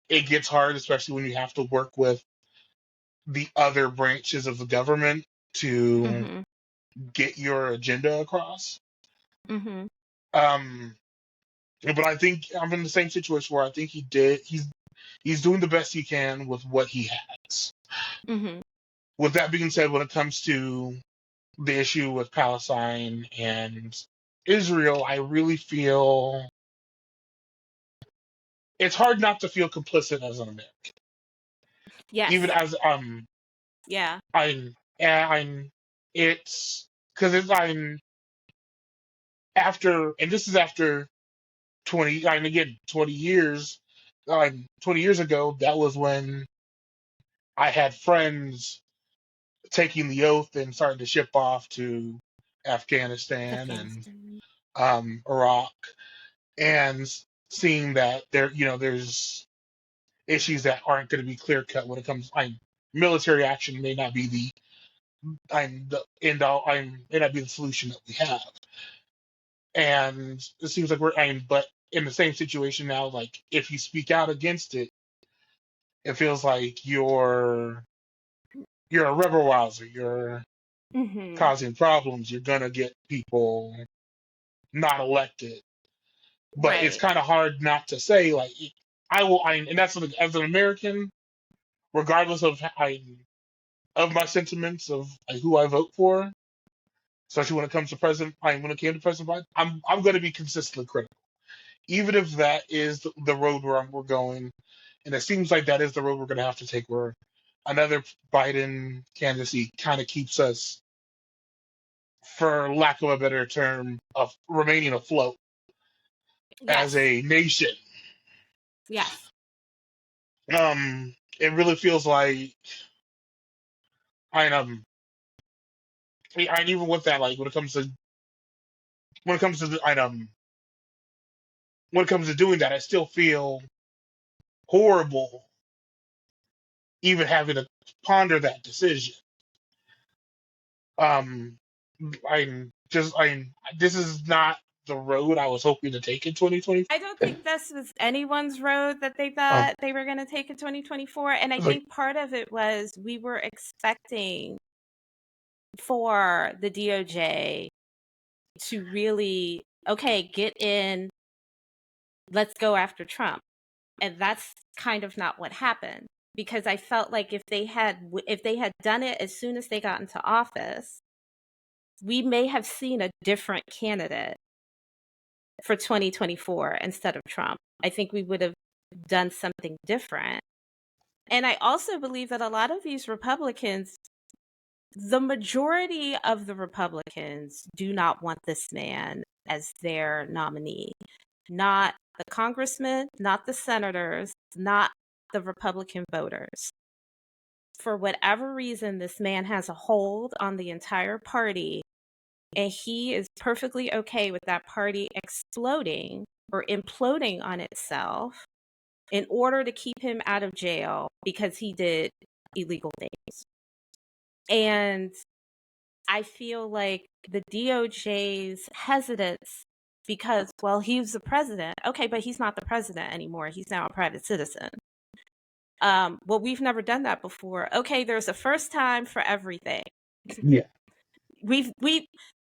it gets hard, especially when you have to work with the other branches of the government to Mm-hmm. get your agenda across. Mm-hmm. Um, but I think I'm in the same situation where I think he's doing the best he can with what he has. Mm-hmm. With that being said, when it comes to the issue with Palestine and Israel, I really feel it's hard not to feel complicit as an American, even Yes. as Yeah. I'm it's because it's I'm after, and this is after and again, 20 years ago, that was when I had friends taking the oath and starting to ship off to Afghanistan and Afghanistan. Iraq, and seeing that there's issues that aren't going to be clear cut when it comes. Military action may not be the end all. May not be the solution that we have, and it seems like but in the same situation now. Like if you speak out against it, it feels like you're a rebel rouser. You're Mm-hmm. causing problems. You're gonna get people not elected. But it's Right. kind of hard not to say like I will. And that's as an American, regardless of my sentiments of who I vote for, especially when it comes to when it came to President Biden, I'm going to be consistently critical, even if that is the road we're going, and it seems like that is the road we're going to have to take, where another Biden candidacy kind of keeps us, for lack of a better term, of remaining afloat as Yes. a nation. Yes. It really feels like I I even with that, like when it comes to when it comes to doing that, I still feel horrible even having to ponder that decision. Um, I'm this is not the road I was hoping to take in 2020. I don't think this was anyone's road that they Um, thought they were going to take in 2024. And I like think part of it was we were expecting for the DOJ to really, okay, get in, let's go after Trump. And that's kind of not what happened, because I felt like if they had done it as soon as they got into office, we may have seen a different candidate for 2024 instead of Trump. I think we would have done something different. And I also believe that a lot of these Republicans, the majority of the Republicans, do not want this man as their nominee. Not the congressmen, not the senators, not the Republican voters. For whatever reason, this man has a hold on the entire party, and he is perfectly okay with that party exploding or imploding on itself in order to keep him out of jail because he did illegal things. And I feel like the DOJ's hesitance because, well, he's the president. Okay, but he's not the president anymore. He's now a private citizen. Well, we've never done that before. Okay, there's a first time for everything. yeah, We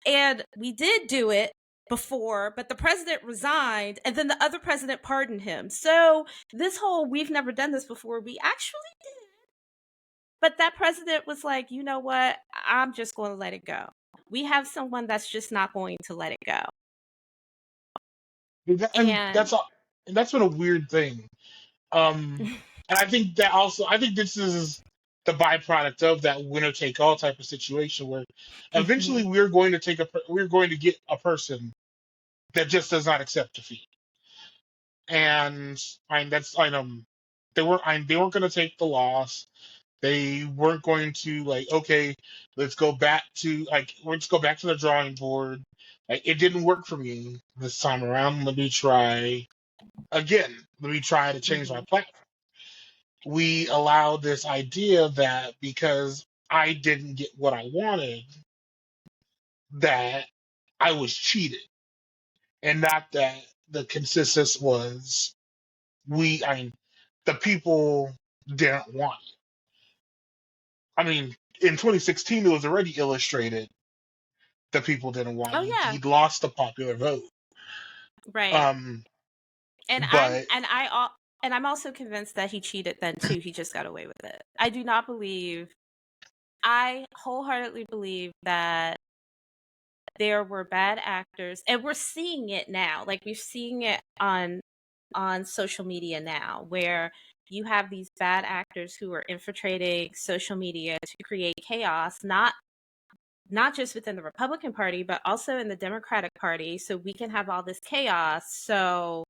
did do it before, but the president resigned and then the other president pardoned him. So this whole we've never done this before, we actually did. But that president was like, you know what? I'm just going to let it go. We have someone that's just not going to let it go. and And that's been a weird thing. And I think this is the byproduct of that winner take all type of situation, where eventually Mhm. we're going to get a person that just does not accept defeat. And they weren't going to take the loss. They weren't going to like, okay, let's go back to the drawing board. Like it didn't work for me this time around. Let me try again. Let me try to change my Mhm. platform. We allowed this idea that because I didn't get what I wanted, that I was cheated, and not that the consensus was the people didn't want it. I mean, in 2016, it was already illustrated that people didn't want Oh it. yeah, He'd lost the popular vote. right. Um, And but I'm also convinced that he cheated then too. He just got away with it. I wholeheartedly believe that there were bad actors, and we're seeing it now. Like we're seeing it on social media now, where you have these bad actors who are infiltrating social media to create chaos, not just within the Republican Party, but also in the Democratic Party, so we can have all this chaos. So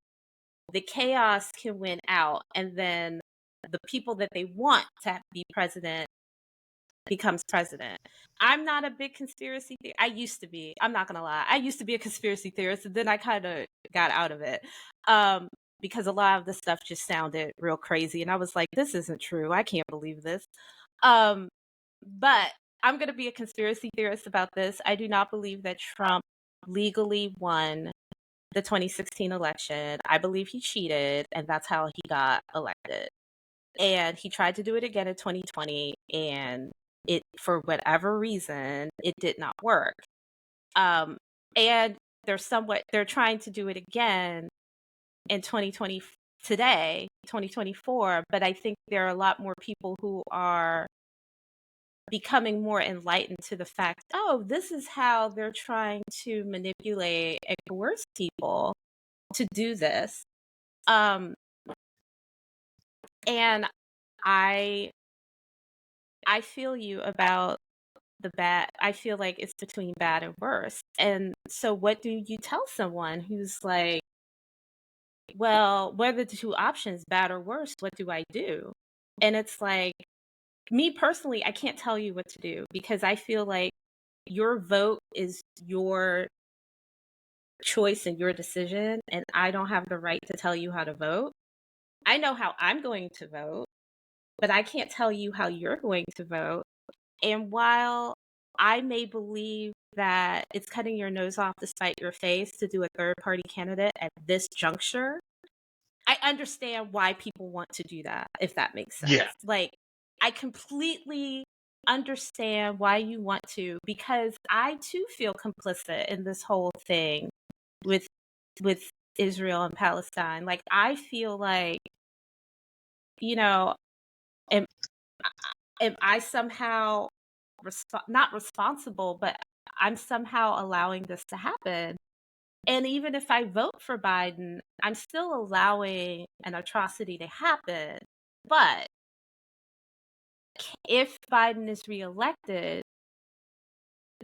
the chaos can win out, and then the people that they want to be president becomes president. I'm not a big conspiracy theorist. I used to be. I'm not gonna lie. I used to be a conspiracy theorist, and then I kind of got out of it because a lot of the stuff just sounded real crazy, and I was like, "This isn't true. I can't believe this." Um, but I'm gonna be a conspiracy theorist about this. I do not believe that Trump legally won the 2016 election. I believe he cheated, and that's how he got elected. And he tried to do it again in 2020, and it, for whatever reason, it did not work. And they're trying to do it again in 2020 today, 2024. But I think there are a lot more people who are becoming more enlightened to the fact, oh, this is how they're trying to manipulate and coerce people to do this. And I feel you about the bad. I feel like it's between bad and worse. And so what do you tell someone who's like, well, what are the two options, bad or worse? What do I do? And it's like, me personally, I can't tell you what to do because I feel like your vote is your choice and your decision, and I don't have the right to tell you how to vote. I know how I'm going to vote, but I can't tell you how you're going to vote. And while I may believe that it's cutting your nose off to spite your face to do a third party candidate at this juncture, I understand why people want to do that, if that makes sense. Yeah. Like, I completely understand why you want to, because I too feel complicit in this whole thing with Israel and Palestine. Like, I feel like, you know, am I somehow not responsible, but I'm somehow allowing this to happen. And even if I vote for Biden, I'm still allowing an atrocity to happen. But if Biden is reelected,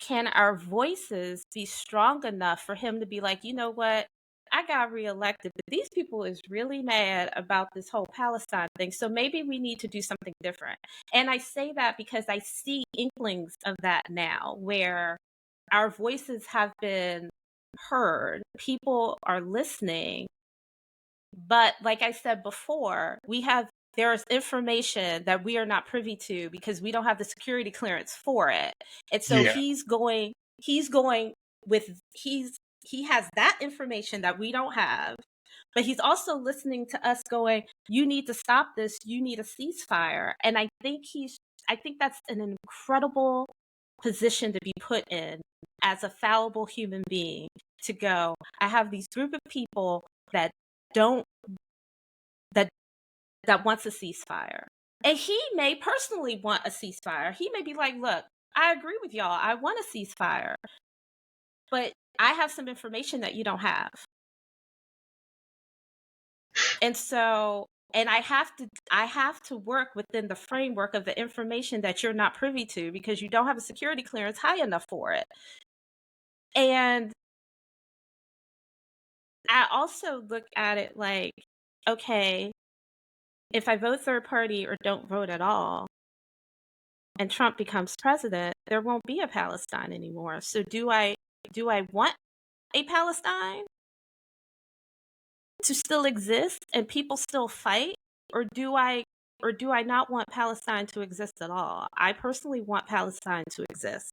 can our voices be strong enough for him to be like, you know what? I got reelected, but these people is really mad about this whole Palestine thing. So maybe we need to do something different. And I say that because I see inklings of that now, where our voices have been heard. People are listening. But like I said before, there's information that we are not privy to because we don't have the security clearance for it. And so Yeah. he has that information that we don't have, but he's also listening to us going, you need to stop this, you need a ceasefire. And I think that's an incredible position to be put in as a fallible human being, to go, I have these group of people that don't that wants a ceasefire. And he may personally want a ceasefire. He may be like, look, I agree with y'all. I want a ceasefire. But I have some information that you don't have. And so, and I have to work within the framework of the information that you're not privy to because you don't have a security clearance high enough for it. And I also look at it like, okay, if I vote third party or don't vote at all, and Trump becomes president, there won't be a Palestine anymore. So do I want a Palestine to still exist and people still fight, or do I not want Palestine to exist at all? I personally want Palestine to exist.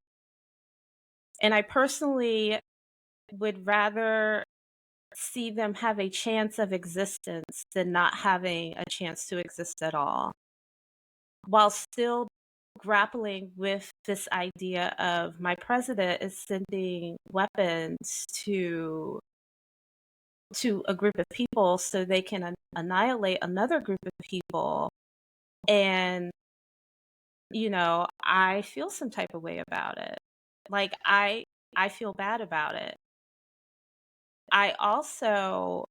And I personally would rather see them have a chance of existence than not having a chance to exist at all, while still grappling with this idea of my president is sending weapons to a group of people so they can annihilate another group of people. And, I feel some type of way about it. Like, I feel bad about it. I also,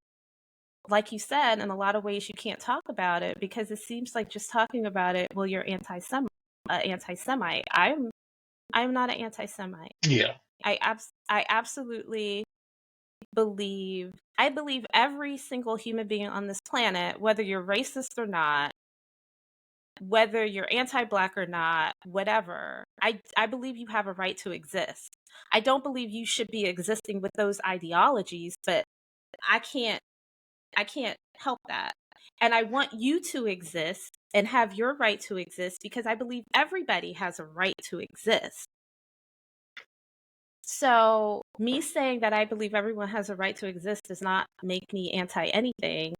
like you said, in a lot of ways you can't talk about it because it seems like just talking about it, well, you're anti-Semite. I'm not an anti-Semite. Yeah. I absolutely believe every single human being on this planet, whether you're racist or not, whether you're anti-black or not, whatever, I believe you have a right to exist. I don't believe you should be existing with those ideologies, but I can't help that. And I want you to exist and have your right to exist because I believe everybody has a right to exist. So me saying that I believe everyone has a right to exist does not make me anti anything,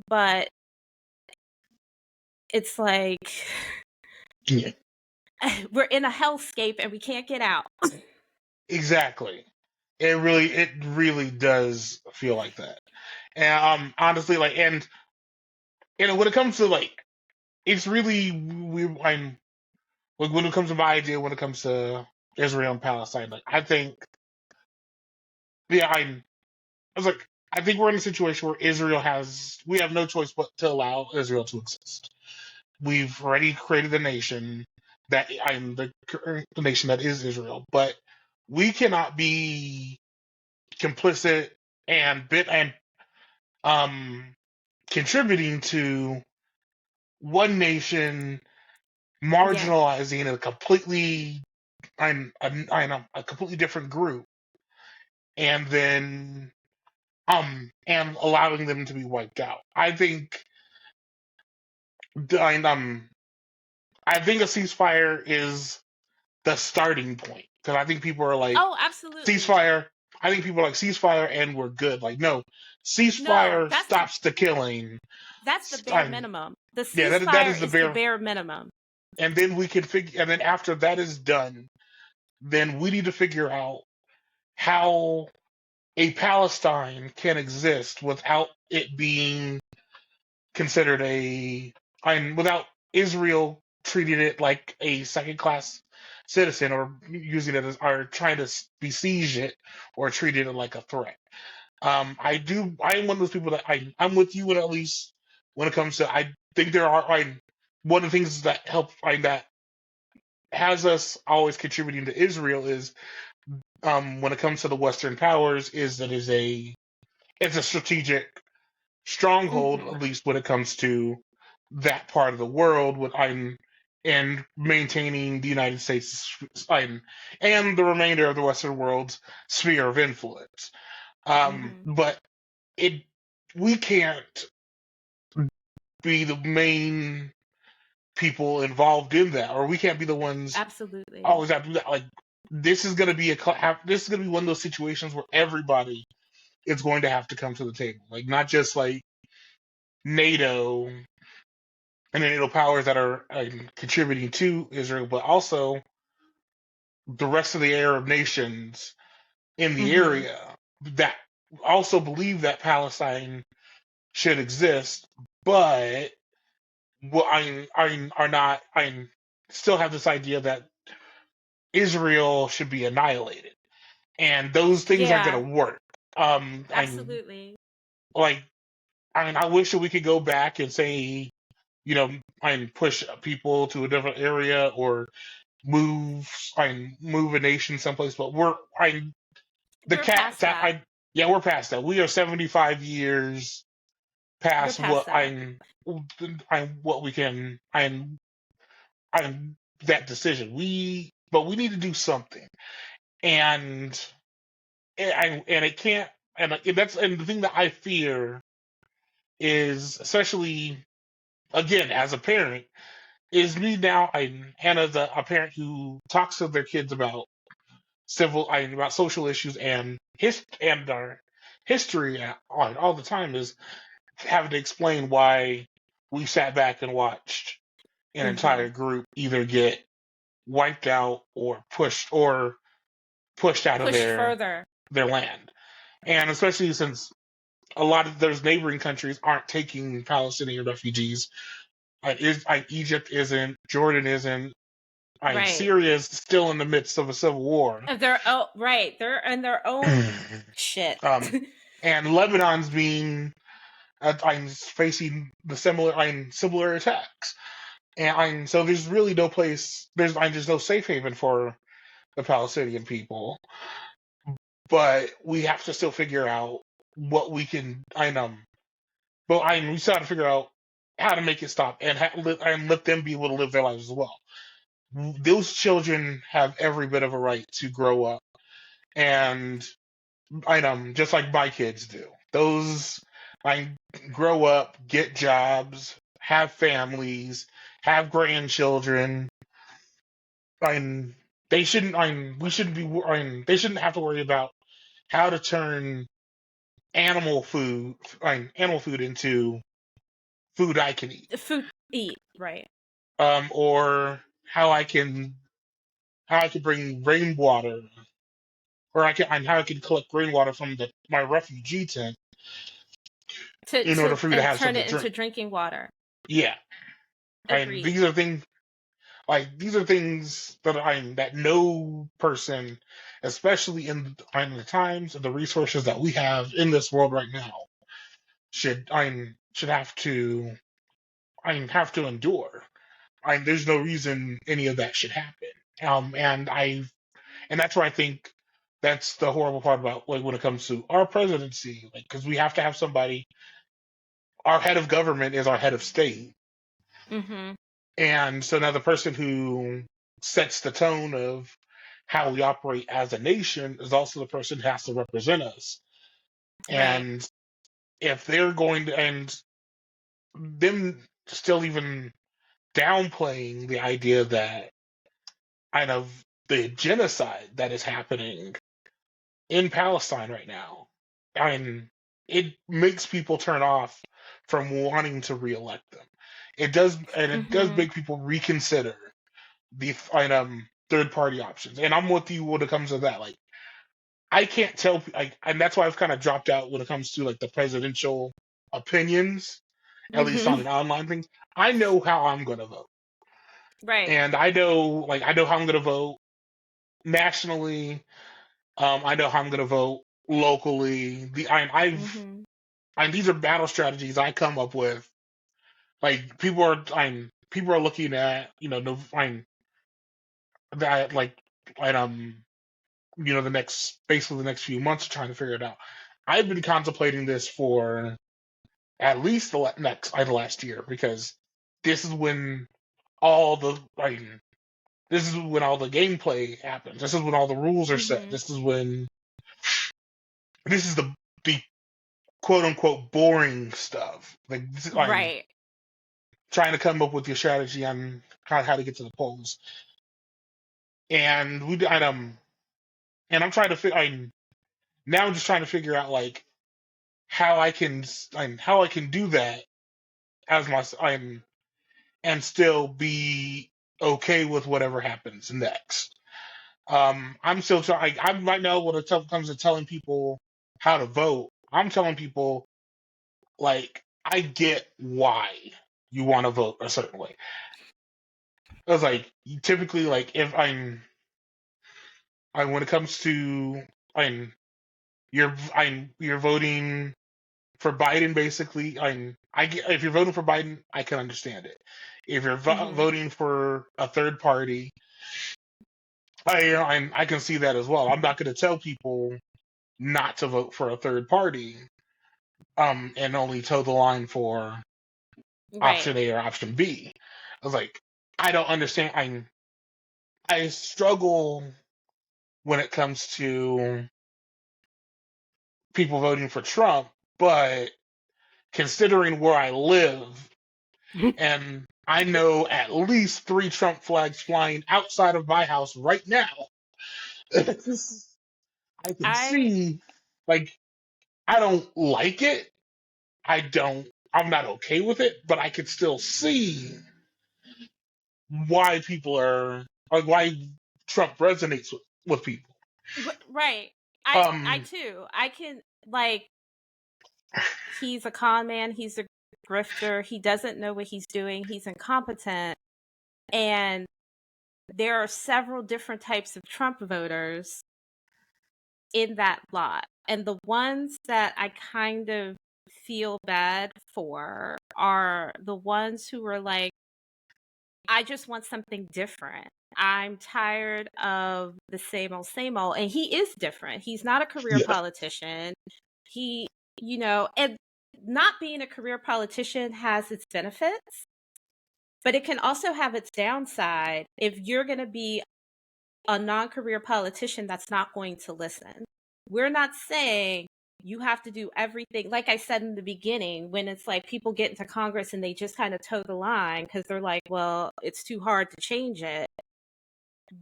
but it's like Yeah, we're in a hellscape and we can't get out. exactly. It really does feel like that. And honestly, like, and when it comes to like, it's really weird. I'm like, when it comes to my idea, when it comes to Israel and Palestine, like, I think, yeah, I was like, I think we're in a situation where we have no choice but to allow Israel to exist. We've already created the nation the nation that is Israel, but we cannot be complicit and um contributing to one nation Yeah. marginalizing a completely different group, and then and allowing them to be wiped out. Um I think a ceasefire is the starting point, because I think people are like, Oh, absolutely. ceasefire. I think people are like, ceasefire and we're good. Like, no, No, ceasefire stops the killing. that's the bare I'm, minimum. The yeah, that ceasefire is the is the bare. bare minimum. And then we can figure. And then after that is done, then we need to figure out how a Palestine can exist without it being considered without Israel treating it like a second class citizen, or using it as, or trying to besiege it, or treating it like a threat. I am one of those people that I'm with you, and at least when it comes to, I think one of the things that has us always contributing to Israel is, when it comes to the Western powers, is that it's a strategic stronghold, Hmm. at least when it comes to that part of the world, and maintaining the United States, and the remainder of the Western world's sphere of influence. Hmm. But it we can't be the main people involved in that, or we can't be the ones Absolutely. always have to do that. Like, this is going to be one of those situations where everybody is going to have to come to the table, like, not just like NATO and the NATO powers that are contributing to Israel, but also the rest of the Arab nations in the Hmm. area that also believe that Palestine should exist, but are not. I still have this idea that Israel should be annihilated, and those things aren't Yeah, going to work. I'm absolutely. like, I wish that we could go back and say, I push people to a different area, or move a nation someplace, but the We're cat past that that. yeah, we're past that. We are 75 years We're past past that. what we can I'm that decision. But we need to do something, and it can't. And the thing that I fear is, especially again as a parent, is me now. And as a parent who talks to their kids about about social issues and our history all the time, is having to explain why we sat back and watched an Hmm. entire group either get wiped out, or pushed out of Pushed further. their land. And especially since a lot of those neighboring countries aren't taking Palestinian refugees. Egypt isn't, Jordan isn't, Right. Syria is still in the midst of a civil war. Right. They're in their own shit. um, and Lebanon's facing similar attacks. And so there's really no place. There's no safe haven for the Palestinian people. but we have to still figure out what we can. We still have to figure out how to make it stop and and let them be able to live their lives as well. Those children have every bit of a right to grow up and just like my kids do. Those I grow up, get jobs, have families, have grandchildren. I they shouldn't. We shouldn't be. They shouldn't have to worry about how to turn animal food, animal food into food I can eat. Food eat, right. Or how I can bring rainwater, or how I can collect rainwater from my refugee tent in order for me to And have turn something it to into drink. drinking water. Yeah, and Agreed. these are things that no person, especially in the times and the resources that we have in this world right now, should have to endure. There's no reason any of that should happen. And that's where I think that's the horrible part about, like, when it comes to our presidency, like, because we have to have somebody. Our head of government is our head of state, Mm-hmm. and so now the person who sets the tone of how we operate as a nation is also the person who has to represent us. Right. And if they're going to, and them still even downplaying the idea that kind of the genocide that is happening in Palestine right now, and it makes people turn off from wanting to reelect them. It does Mm-hmm. make people reconsider the third party options. And I'm with you when it comes to that. Like, I can't tell, like, and that's why I've kind of dropped out when it comes to like the presidential opinions, at least on Mm-hmm. an online thing. I know how I'm going to vote, Right. and I know how I'm going to vote nationally. I know how I'm going to vote locally. Mm-hmm. These are battle strategies I come up with. Like, people are looking at, no, that, like, and basically the next few months trying to figure it out. I've been contemplating this for at least the last year, because this is when all the like this is when all the gameplay happens. This is when all the rules are set. Mm-hmm. This is the quote unquote boring stuff. Like, I'm Right. trying to come up with your strategy on how to get to the polls, and and I'm trying to I'm now just trying to figure out, like, how I can do that as I'm and still be okay with whatever happens next. I'm still trying. I'm right now when it comes to telling people how to vote. I'm telling people, like, I get why you want to vote a certain way. Because, like, typically, like, if I when it comes to I'm you're voting for Biden, basically. If you're voting for Biden, I can understand it. If you're Mm-hmm. voting for a third party, I can see that as well. I'm not going to tell people not to vote for a third party, and only toe the line for Right. option A or option B. I was like, I don't understand. I struggle when it comes to people voting for Trump, but considering where I live, and I know at least three Trump flags flying outside of my house right now, I can I see, like, I don't like it. I'm not okay with it, but I can still see why people are, like, why Trump resonates with people. right. I Um, too. I can, like, he's a con man, he's a grifter, he doesn't know what he's doing, he's incompetent, and there are several different types of Trump voters in that lot. And the ones that I kind of feel bad for are the ones who are like, I just want something different. I'm tired of the same old, same old. And he is different. He's not a career Yeah, politician. He, and not being a career politician has its benefits, but it can also have its downside if you're going to be a non-career politician that's not going to listen. We're not saying you have to do everything. Like I said in the beginning, when it's like people get into Congress and they just kind of toe the line because they're like, well, it's too hard to change it.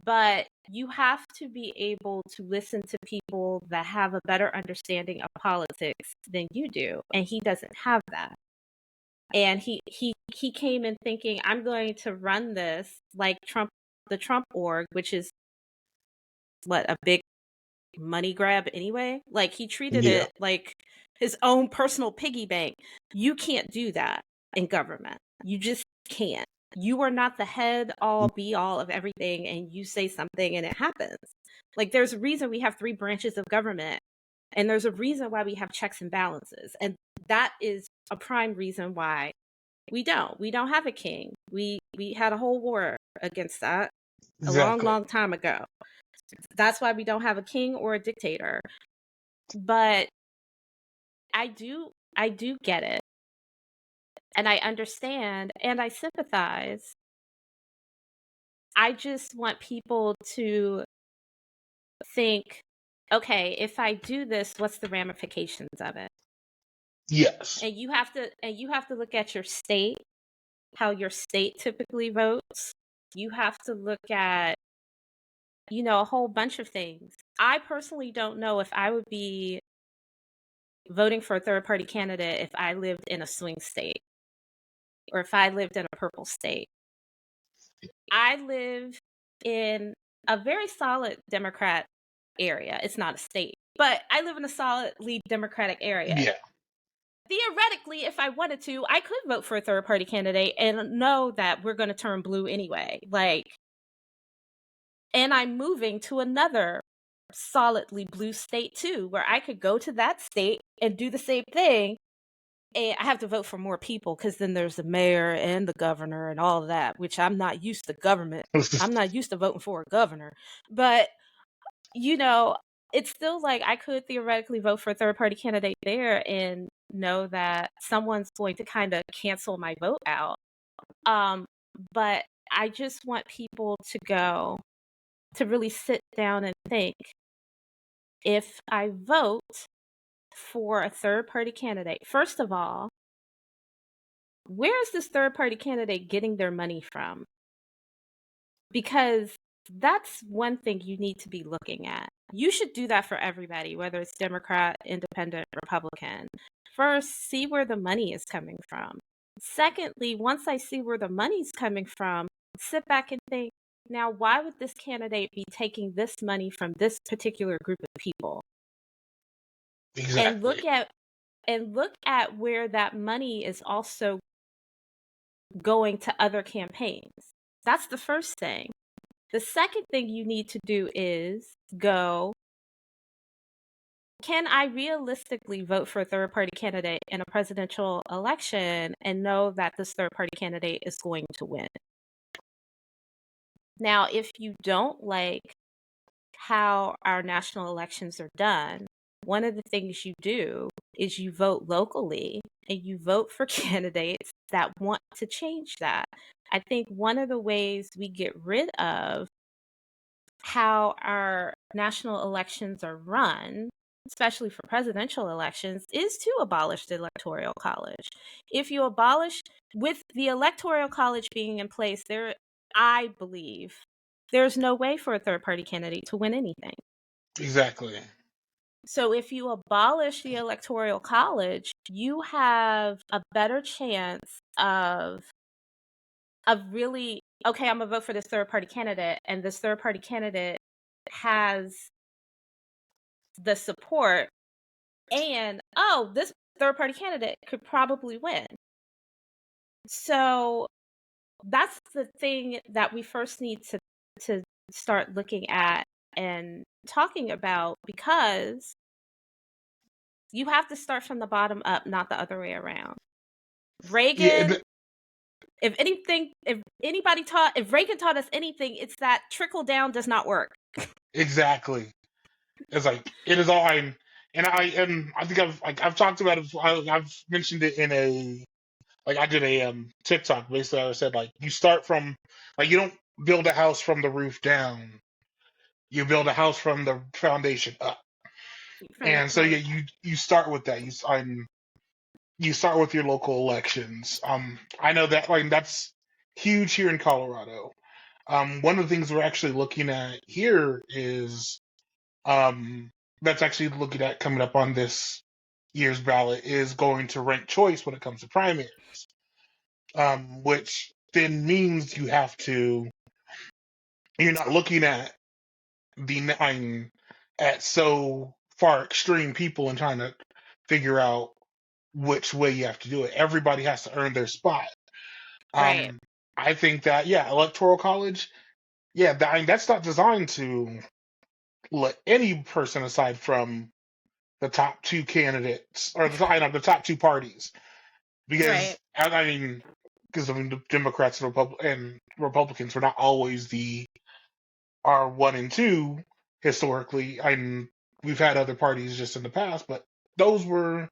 But you have to be able to listen to people that have a better understanding of politics than you do. And he doesn't have that. And he came in thinking, I'm going to run this like the Trump org, which is what, a big money grab anyway. Like he treated yeah, it like his own personal piggy bank. You can't do that in government. You just can't. You are not the head all be all of everything, and you say something and it happens. Like there's a reason we have three branches of government, and there's a reason why we have checks and balances. And that is a prime reason why we don't have a king. We had a whole war against that a long, exactly. long time ago. That's why we don't have a king or a dictator. But I do get it. And I understand and I sympathize. I just want people to think, okay, if I do this, what's the ramifications of it? Yes, And you have to look at your state, how your state typically votes. You have to look at, a whole bunch of things. I personally don't know if I would be voting for a third party candidate if I lived in a swing state or if I lived in a purple state. I live in a very solid Democrat area. It's not a state, but I live in a solidly Democratic area. yeah, Theoretically, if I wanted to, I could vote for a third party candidate and know that we're going to turn blue anyway. And I'm moving to another solidly blue state too, where I could go to that state and do the same thing. And I have to vote for more people because then there's the mayor and the governor and all of that, which I'm not used to government. I'm not used to voting for a governor. But, you know, it's still like I could theoretically vote for a third party candidate there and know that someone's going to kind of cancel my vote out. Um, but I just want people to really sit down and think, if I vote for a third party candidate, first of all, where is this third party candidate getting their money from? Because that's one thing you need to be looking at. You should do that for everybody, whether it's Democrat, Independent, Republican. First, see where the money is coming from. Secondly, once I see where the money's coming from, sit back and think, now why would this candidate be taking this money from this particular group of people? And exactly. look at where that money is also going to other campaigns. That's the first thing. The second thing you need to do is go, can I realistically vote for a third party candidate in a presidential election and know that this third party candidate is going to win? Now, if you don't like how our national elections are done, one of the things you do is you vote locally and you vote for candidates that want to change that. I think one of the ways we get rid of how our national elections are run, especially for presidential elections, is to abolish the Electoral College. If you abolish, with the Electoral College being in place, I believe there's no way for a third party candidate to win anything. Exactly. So if you abolish the Electoral College, you have a better chance of really, okay, I'm gonna vote for this third party candidate, and this third party candidate has the support, and this third party candidate could probably win. So that's the thing that we first need to start looking at and talking about, because you have to start from the bottom up, not the other way around. Yeah, Reagan If Reagan taught us anything, it's that trickle down does not work. Exactly. It's like it is all I think I've talked about it. I've mentioned it in I did a TikTok. Basically, I said like you start from you don't build a house from the roof down. You build a house from the foundation up. From the And so yeah, foundation. you start with that. You start with your local elections. I know that that's huge here in Colorado. One of the things we're actually looking at here is that's actually looking at coming up on this year's ballot is going to rank choice when it comes to primaries, which then means you're not looking at the at so far extreme people and trying to figure out which way you have to do it. Everybody has to earn their spot. Right. Um, I think that yeah, electoral college, yeah, that's not designed to let any person aside from the top two candidates or the top two parties Right. because the Democrats and Republicans were not always the are one and two historically. We've had other parties just in the past, but those were.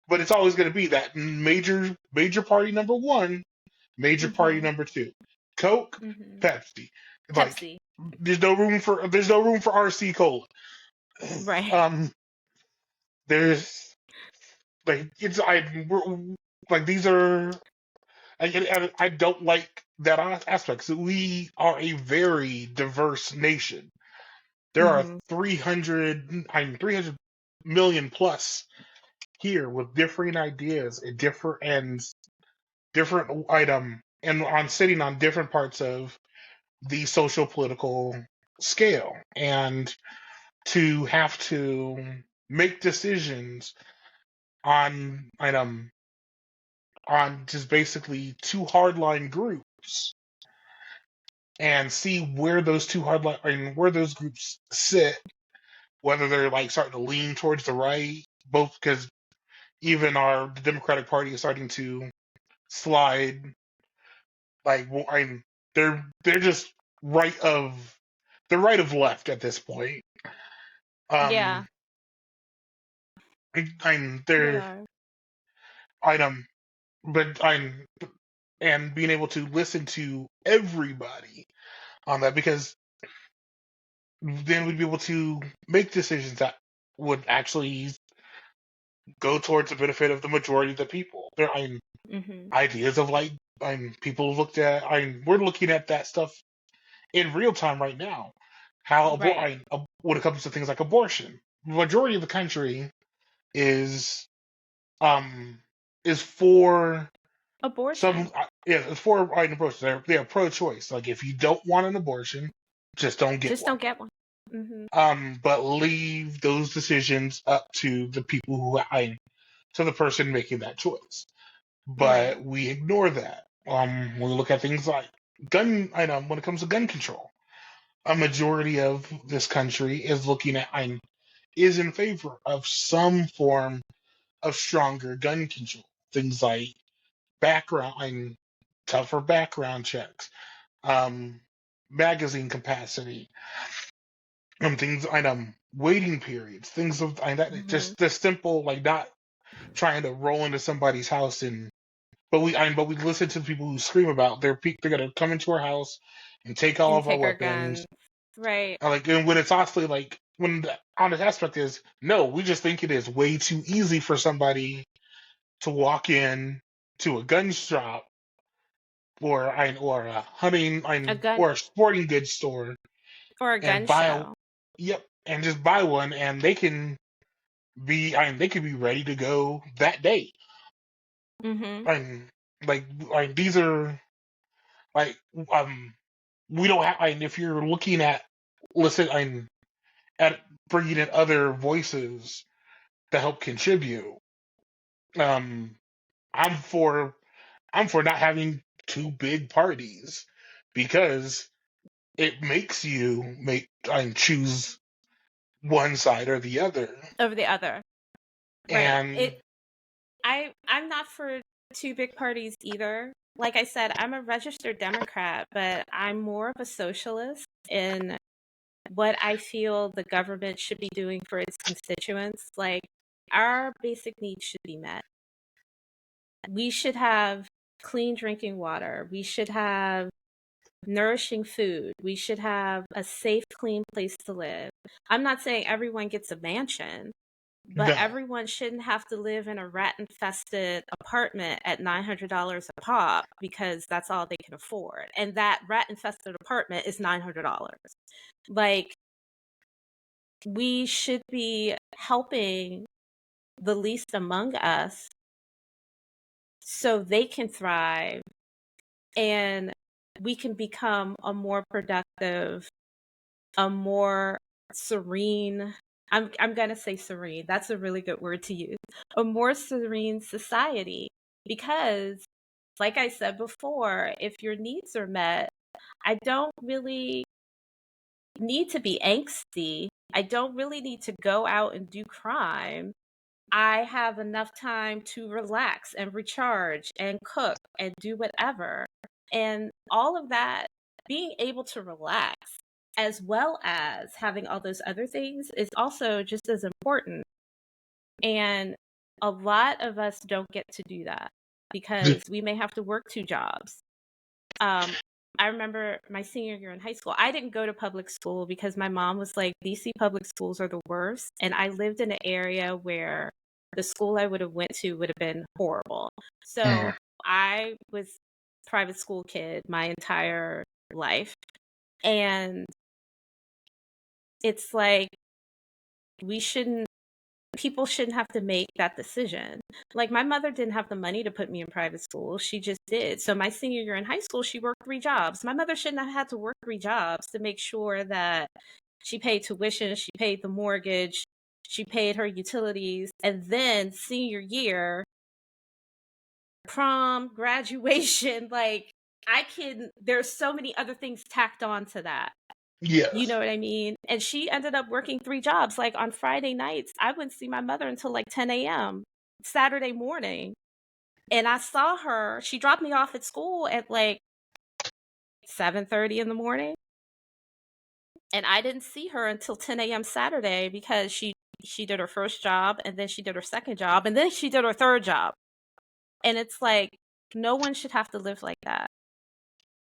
But it's always going to be that major party number one, major party Mhm. number two, Coke, Mhm. Pepsi. Like Pepsi. there's no room for RC Cola. Right. Um, there's like it's I we're, like these are I don't like that aspect. So we are a very diverse nation. There are Mhm. 300 million plus here with differing ideas and different item and on sitting on different parts of the social political scale and to have to make decisions on on just basically two hardline groups and see where those two hardline and where those groups sit, whether they're starting to lean towards the right, both because even the Democratic Party is starting to slide. They're just right of they're right of left at this point. Yeah. Um, They they're are. item, but and being able to listen to everybody on that because then we'd be able to make decisions that would actually go towards the benefit of the majority of the people. There, Mhm. ideas of people looked at. We're looking at that stuff in real time right now. Right. When it comes to things like abortion, the majority of the country is um is for some Abortion. yeah it's for abortion. They're pro-choice. Like if you don't want an abortion, just don't get Just one. don't get one. Mhm. But leave those decisions up to the people to the person making that choice. Right. But we ignore that. When we look at things like when it comes to gun control, a majority of this country is looking at is in favor of some form of stronger gun control. Things like background tougher background checks, um, magazine capacity, things waiting periods, things of that Mhm. just the simple not trying to roll into somebody's house and but we listen to people who scream about they're gonna come into our house and take all And of our take our weapons. guns. Right. And when it's honestly when the honest aspect is no, we just think it is way too easy for somebody to walk in to a gun shop or a hunting A gun or a sporting goods store or a and gun show. yep and just buy one and they can be ready to go that day. Mhm. And these are like we don't have if you're looking at listen at bringing in other voices to help contribute. Um, I'm for not having two big parties because it makes you make and choose one side or the other. Over the other. Right. And I'm not for two big parties either. like I said, I'm a registered Democrat, but I'm more of a socialist in what I feel the government should be doing for its constituents. Like, our basic needs should be met. We should have clean drinking water. We should have nourishing food. We should have a safe, clean place to live. I'm not saying everyone gets a mansion, but No. everyone shouldn't have to live in a rat infested apartment at $900 a pop because that's all they can afford. And that rat infested apartment is $900. Like, we should be helping the least among us so they can thrive and we can become a more productive, a more serene, I'm going to say serene. That's a really good word to use. A more serene society, because like I said before, if your needs are met, I don't really need to be angsty. I don't really need to go out and do crime. I have enough time to relax and recharge and cook and do whatever. And all of that, being able to relax as well as having all those other things is also just as important. And a lot of us don't get to do that because we may have to work two jobs. I remember my senior year in high school, I didn't go to public school because my mom was like, DC public schools are the worst. And I lived in an area where the school I would have went to would have been horrible. So Mm. I was a private school kid my entire life. And it's like, we shouldn't people shouldn't have to make that decision. Like, my mother didn't have the money to put me in private school. She just did. So my senior year in high school, she worked three jobs. My mother shouldn't have had to work three jobs to make sure that she paid tuition, she paid the mortgage, she paid her utilities. And then senior year, prom, graduation, like, there's so many other things tacked on to that. You Yes. know what I mean? And she ended up working three jobs. Like, on Friday nights, I wouldn't see my mother until like 10 a.m. Saturday morning. And I saw her, she dropped me off at school at like 7:30 in the morning. And I didn't see her until 10 a.m. Saturday because she did her first job, and then she did her second job, and then she did her third job. And it's like, no one should have to live like that.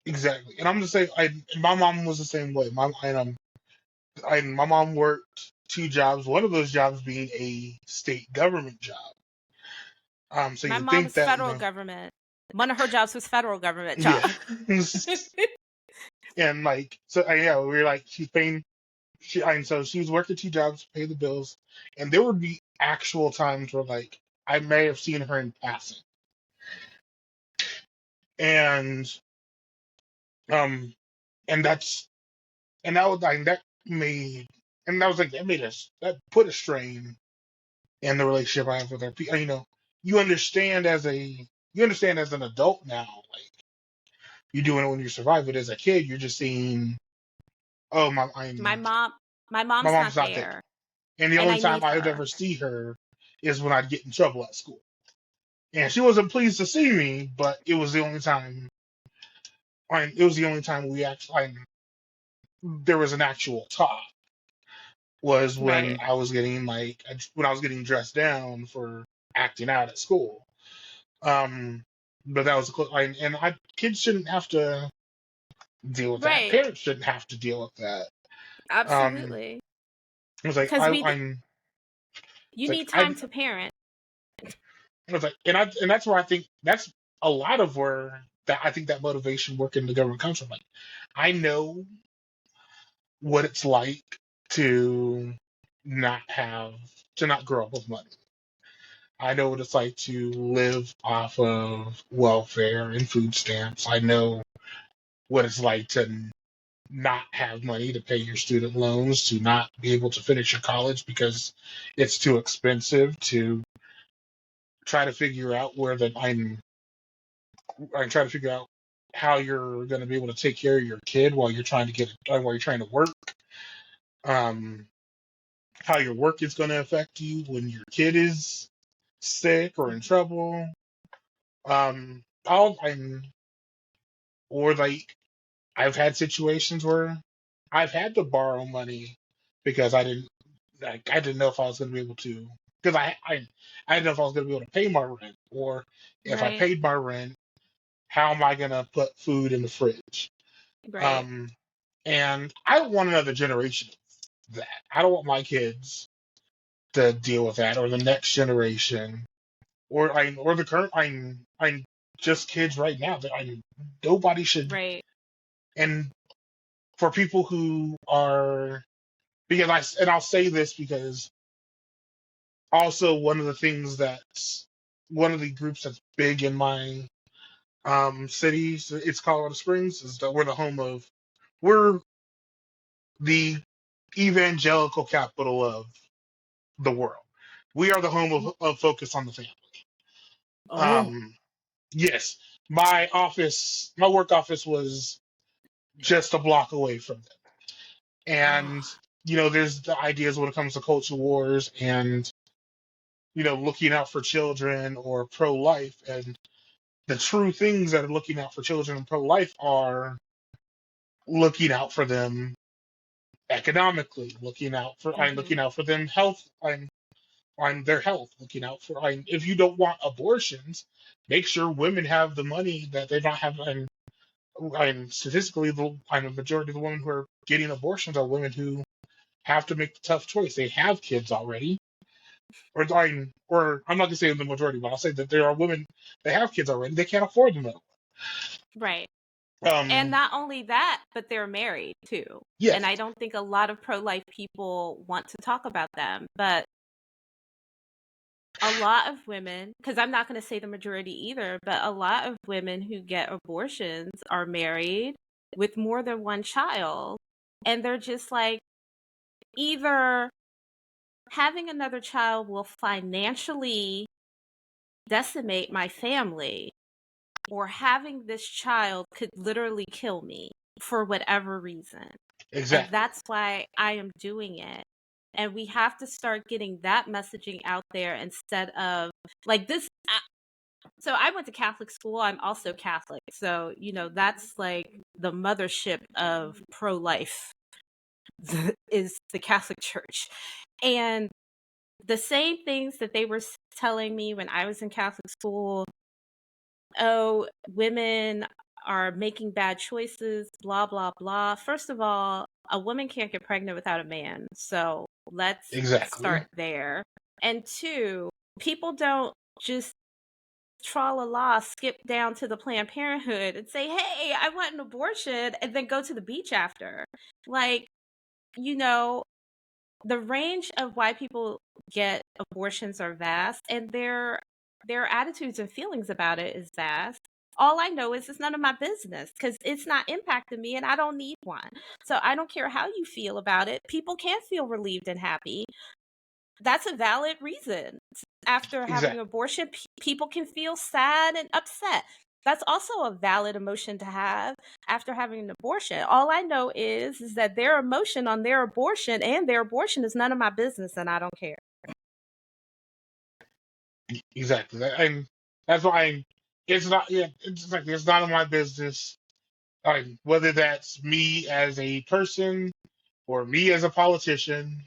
Exactly. And I'm just saying, my mom was the same way. My mom worked two jobs. One of those jobs being a state government job. So My you mom think was that, federal government. One of her jobs was federal government yeah. job. And like, so yeah, we were like, she's paying. And so she was working two jobs to pay the bills, and there would be actual times where like I may have seen her in passing, and um, and that's and that was like that was like that put a strain in the relationship I have with her. You know, you understand as an adult now, like you're doing it when you survive it. As a kid, you're just seeing, oh My mom my my mom's mom's not not there, there, and the and only I time need I'd her. ever see her is when I'd get in trouble at school. And she wasn't pleased to see me, but it was the only time. It was the only time there was an actual talk. Was when Right. I was getting dressed down for acting out at school. Um, but that was kids shouldn't have to deal with that. Right. Parents shouldn't have to deal with that. Um, Absolutely. it was like Because it's you like need time to parent. it was like, and that's where I think that's a lot of where that I think that motivation work in the government comes from. Like, I know what it's like to not have to not grow up with money. I know what it's like to live off of welfare and food stamps. I know what it's like to not have money to pay your student loans, to not be able to finish your college because it's too expensive, to try to figure out I'm trying to figure out how you're going to be able to take care of your kid while you're trying to work. Um, how your work is going to affect you when your kid is sick or in trouble. Or like I've had situations where I've had to borrow money because I didn't know if I was going to be able to, because I didn't know if I was going to be able to pay my rent, or if I Right. paid my rent, how am I going to put food in the fridge? Right. Um, and I don't want another generation of that. I don't want my kids to deal with that, or the next generation, or the current. I'm just kids right now. That I Nobody should. Right. And for people who are, because I'll say this because also one of the things that's one of the groups that's big in my city, so it's Colorado Springs, is that we're the evangelical capital of the world. We are the home of Focus on the Family. Oh. Um, yes, my work office was just a block away from them. And, there's the ideas when it comes to culture wars and, looking out for children or pro-life. And the true things that are looking out for children and pro-life are looking out for them economically, I'm Hmm. looking out for them health, on their health, looking out for, if you don't want abortions, make sure women have the money that they don't have. And statistically, the majority of the women who are getting abortions are women who have to make the tough choice. They have kids already, or I'm not gonna say the majority, but I'll say that there are women that have kids already. They can't afford them. Right. And Um, not only that, but they're married too. And yes, I don't think a lot of pro-life people want to talk about them, but a lot of women, because I'm not going to say the majority either, but a lot of women who get abortions are married with more than one child. And they're just like, either having another child will financially decimate my family, or having this child could literally kill me for whatever reason. And exactly, that's why I am doing it. And we have to start getting that messaging out there instead of like this. So I went to Catholic school. I'm also Catholic. So, that's like the mothership of pro life is the Catholic Church. And the same things that they were telling me when I was in Catholic school, oh, women are making bad choices, blah, blah, blah. First of all, a woman can't get pregnant without a man. So let's exactly, start there. And two, people don't just tra la la skip down to the Planned Parenthood and say, hey, I want an abortion, and then go to the beach after. Like, you know, the range of why people get abortions are vast, and their attitudes and feelings about it is vast. All I know is it's none of my business because it's not impacting me and I don't need one. So I don't care how you feel about it. People can feel relieved and happy. That's a valid reason. After having an exactly, abortion, people can feel sad and upset. That's also a valid emotion to have after having an abortion. All I know is that their emotion on their abortion and their abortion is none of my business and I don't care. exactly. And that's why it's not. Yeah, it's like it's none of my business. Whether that's me as a person or me as a politician,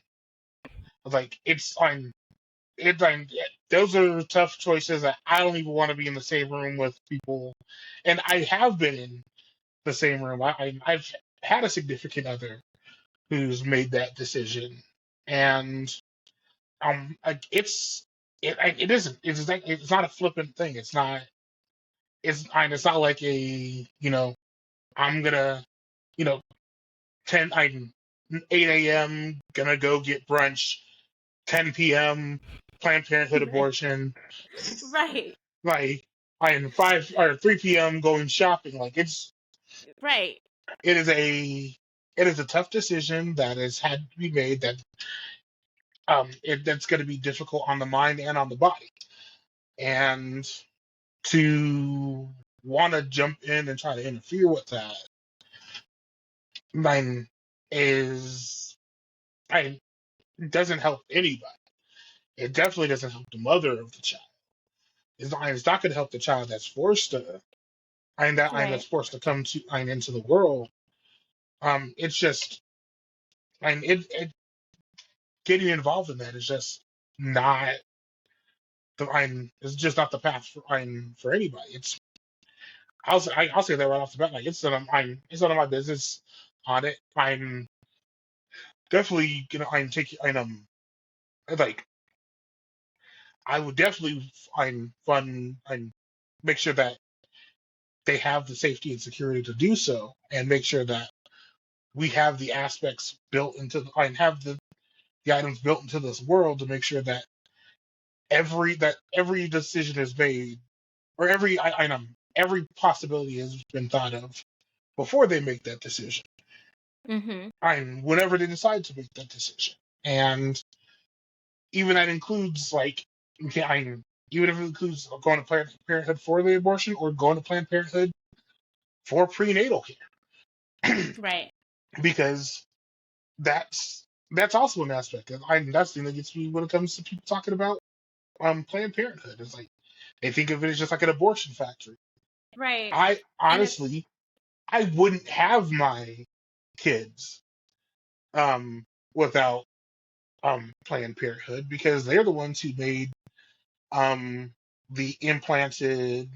like those are tough choices that I don't even want to be in the same room with people. And I have been in the same room. I've had a significant other who's made that decision, and like it isn't. It's not a flippant thing. It's not like I'm gonna, you know I'm 8 a.m. gonna go get brunch, 10 p.m. Planned Parenthood Right. abortion, Right. like I'm 5 or 3 p.m. going shopping. Like Right. it is a it is a tough decision that has had to be made, that's going to be difficult on the mind and on the body. And to want to jump in and try to interfere with that, mine is I it doesn't help anybody. It definitely doesn't help the mother of the child. It's not going to help the child that's forced to. and that Right. that's forced to come to into the world. It's just and it getting involved in that is just not it's just not the path for anybody. I'll say that right off the bat. Like it's none of my business on it. I'm definitely I'm taking like I would definitely I'm make sure that they have the safety and security to do so, and make sure that we have the aspects built into and have the items built into this world to make sure that every decision is made, or every possibility has been thought of before they make that decision. Mm-hmm. And whenever they decide to make that decision, and even that includes like okay, even if it includes going to Planned Parenthood for the abortion or going to Planned Parenthood for prenatal care, Right. because that's also an aspect. And that's the thing that gets me when it comes to people talking about Planned Parenthood. It's like they think of it as just like an abortion factory. Right. I And it's honestly I wouldn't have my kids um without Planned Parenthood, because they're the ones who made um the implanted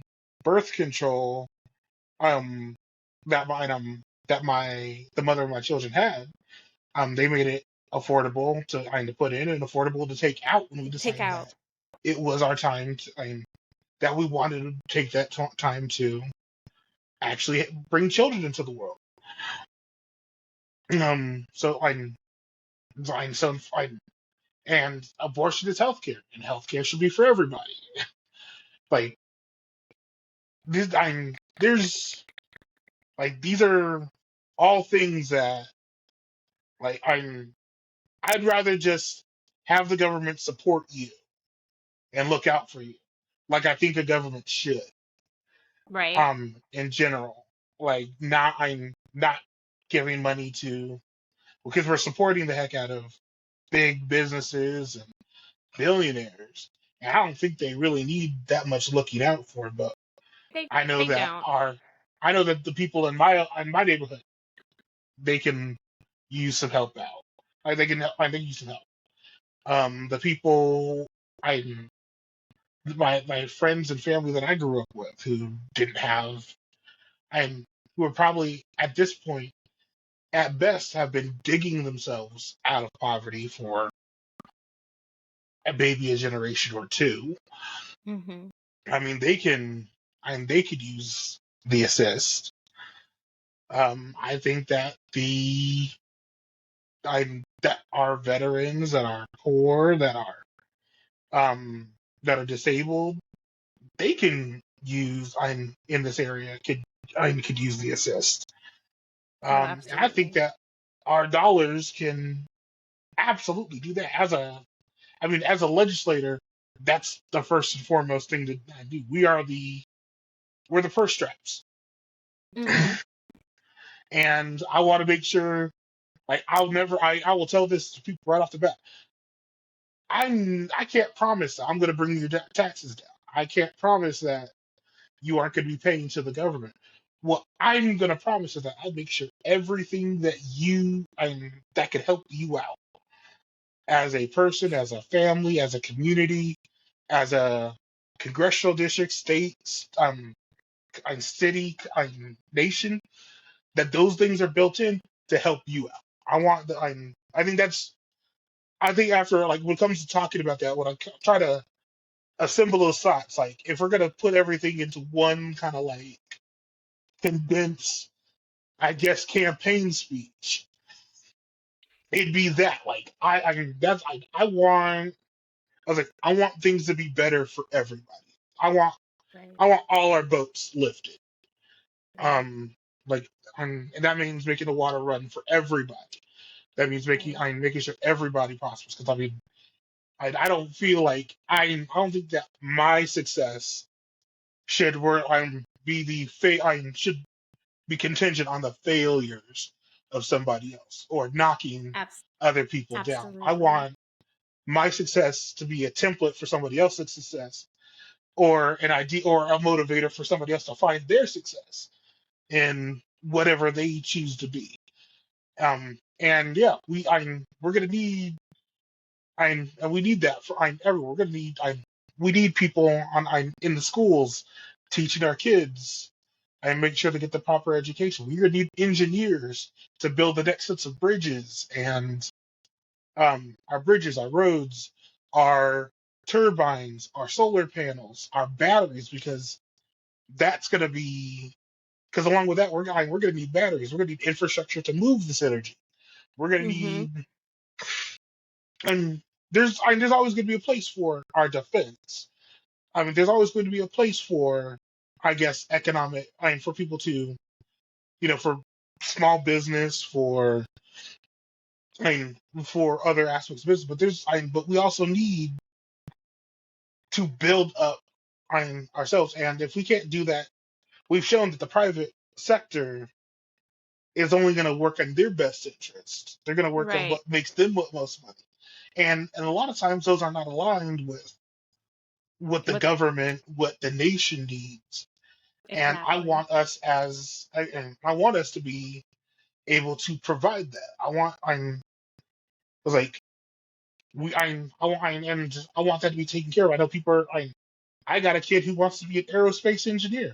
birth control um that my the mother of my children had. They made it affordable to put in and affordable to take out when we take decided out. that it was our time to, that we wanted to take that time to actually bring children into the world. So I'm so I'm and abortion is healthcare, and healthcare should be for everybody. Like this, there's like these are all things that like I'd rather just have the government support you and look out for you, like I think the government should. Right. In general, like I'm not giving money to because we're supporting the heck out of big businesses and billionaires. And I don't think they really need that much looking out for, but They I know they that don't. our I know that the people in my neighborhood, they can use some help out. Like they can use some help. The people I my friends and family that I grew up with who didn't have and who are probably at this point at best have been digging themselves out of poverty for maybe a generation or two. Mm-hmm. I mean, they could use the assist. I think that that our veterans, that are poor, that are disabled, they can use. I'm in this area could use the assist. Oh, And I think absolutely. that our dollars can absolutely do that. As a legislator, that's the first and foremost thing that I do. We're the purse straps, Mm-hmm. and I want to make sure. Like I will tell this to people right off the bat. I can't promise that I'm going to bring your taxes down. I can't promise that you aren't going to be paying to the government. What I'm going to promise is that I make sure everything that that could help you out as a person, as a family, as a community, as a congressional district, states, and city, nation, that those things are built in to help you out. I want the I think after like when it comes to talking about that, when I try to assemble those thoughts, like if we're gonna put everything into one kind of like condensed, I guess, campaign speech, it'd be that. Like that's like I was like I want things to be better for everybody. I want Right. I want all our boats lifted. Right. Um, like and that means making the water run for everybody. That means Right. making sure everybody prospers. Because I don't feel like I don't think that my success should where I'm be the I should be contingent on the failures of somebody else or knocking Abs- other people down. I absolutely. want my success to be a template for somebody else's success, or an idea or a motivator for somebody else to find their success in whatever they choose to be. And yeah, we're gonna need and we need that for everyone. We're gonna need we need people in the schools teaching our kids and make sure they get the proper education. We're gonna need engineers to build the next sets of bridges and our bridges, our roads, our turbines, our solar panels, our batteries, because that's gonna be because along with that we're gonna need batteries. We're gonna need infrastructure to move this energy. We're gonna Mm-hmm. need and there's always going to be a place for our defense. I mean, there's always going to be a place for, I guess, economic. I mean, for people to, for small business, for other aspects of business. But we also need to build up, ourselves. And if we can't do that, we've shown that the private sector is only going to work in their best interest. They're going to work on Right. what makes them most money. And a lot of times those are not aligned with what the What government, what the nation needs. And exactly. I want us to be able to provide that. Like I want that to be taken care of. I know people I got a kid who wants to be an aerospace engineer.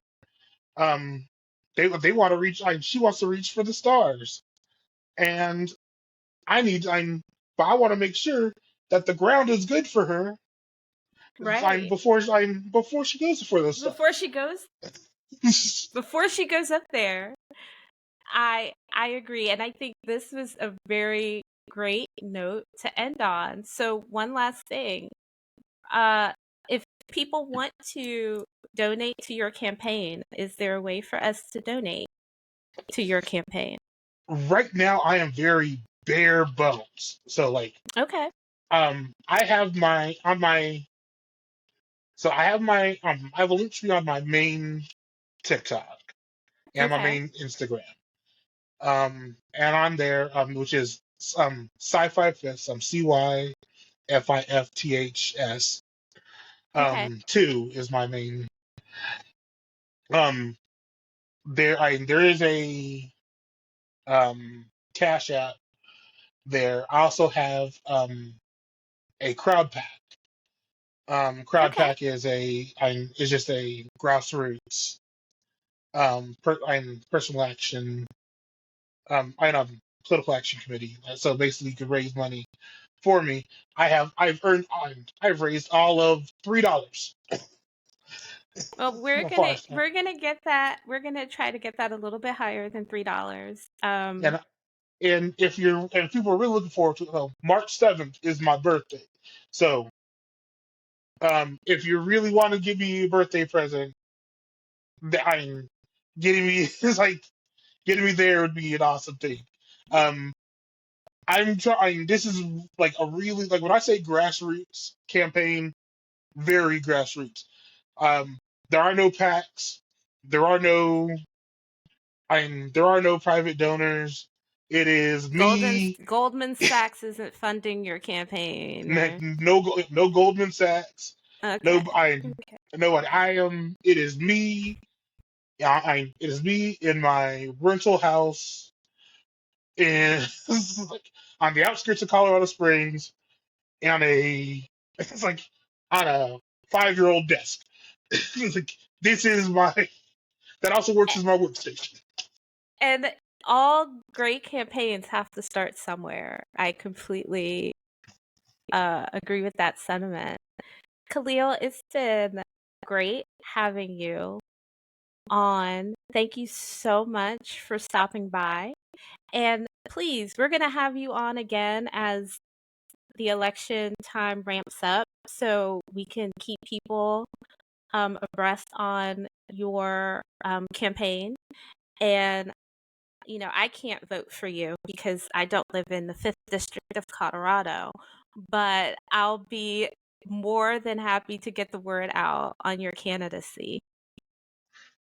Um, they want to reach. She wants to reach for the stars, and I need. But I want to make sure that the ground is good for her. Right. Before she goes for those Before she goes stars. before she goes up there. I agree, and I think this was a very great note to end on. So one last thing. If people want to donate to your campaign, is there a way for us to donate to your campaign? Right now I am very bare bones. So like Okay. I have my on my so I have a link tree on my main TikTok and my Okay. main Instagram. And on there, which is sci-fi fifths, CYFIFTHS. Okay. Two is my main. Um, there is a Cash App there. I also have a Crowd Pack. Okay. Pack is just a grassroots personal action I know political action committee. So basically, you can raise money for me. I've raised all of $3 Well, so far. we're gonna get that. We're gonna try to get that a little bit higher than $3. And if people are really looking forward to it, March 7th is my birthday. So if you really want to give me a birthday present, I'm getting me it's like getting me there would be an awesome thing. Um, I'm trying. This is like a really like when I say grassroots campaign, very grassroots. Um, there are no PACs. There are no. There are no private donors. It is me. Goldman Sachs isn't funding your campaign, or No Goldman Sachs. okay. No, no one. I am. It is me. It is me in my rental house in like on the outskirts of Colorado Springs on a it's like on a 5-year-old desk. It's like this is my that also works as my workstation. And all great campaigns have to start somewhere. I completely agree with that sentiment. Calil, it's been great having you on. Thank you so much for stopping by. And please, we're going to have you on again as the election time ramps up so we can keep people abreast on your campaign. And I can't vote for you because I don't live in the 5th District of Colorado, but I'll be more than happy to get the word out on your candidacy.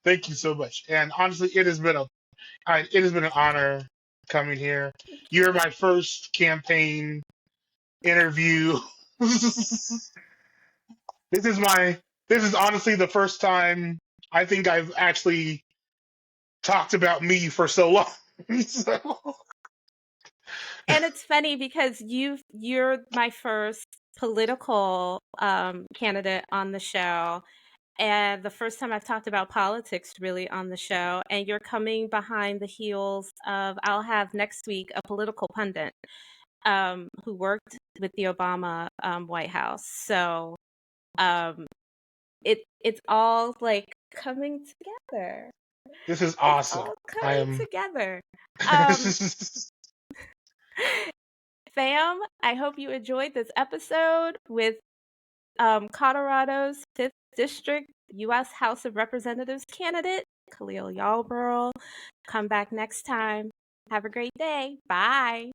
Thank you so much. And honestly, it has been an honor coming here. You're my first campaign interview. this is my This is honestly the first time I think I've actually talked about me for so long. So, And it's funny because you're my first political candidate on the show, and the first time I've talked about politics really on the show, and you're coming behind the heels of, I'll have next week a political pundit who worked with the Obama White House. So um, it's all like coming together. this is It's awesome. all I coming am. together. Um, Fam, I hope you enjoyed this episode with Colorado's 5th District U.S. House of Representatives candidate, Calil Yarbrough. Come back next time. Have a great day. Bye.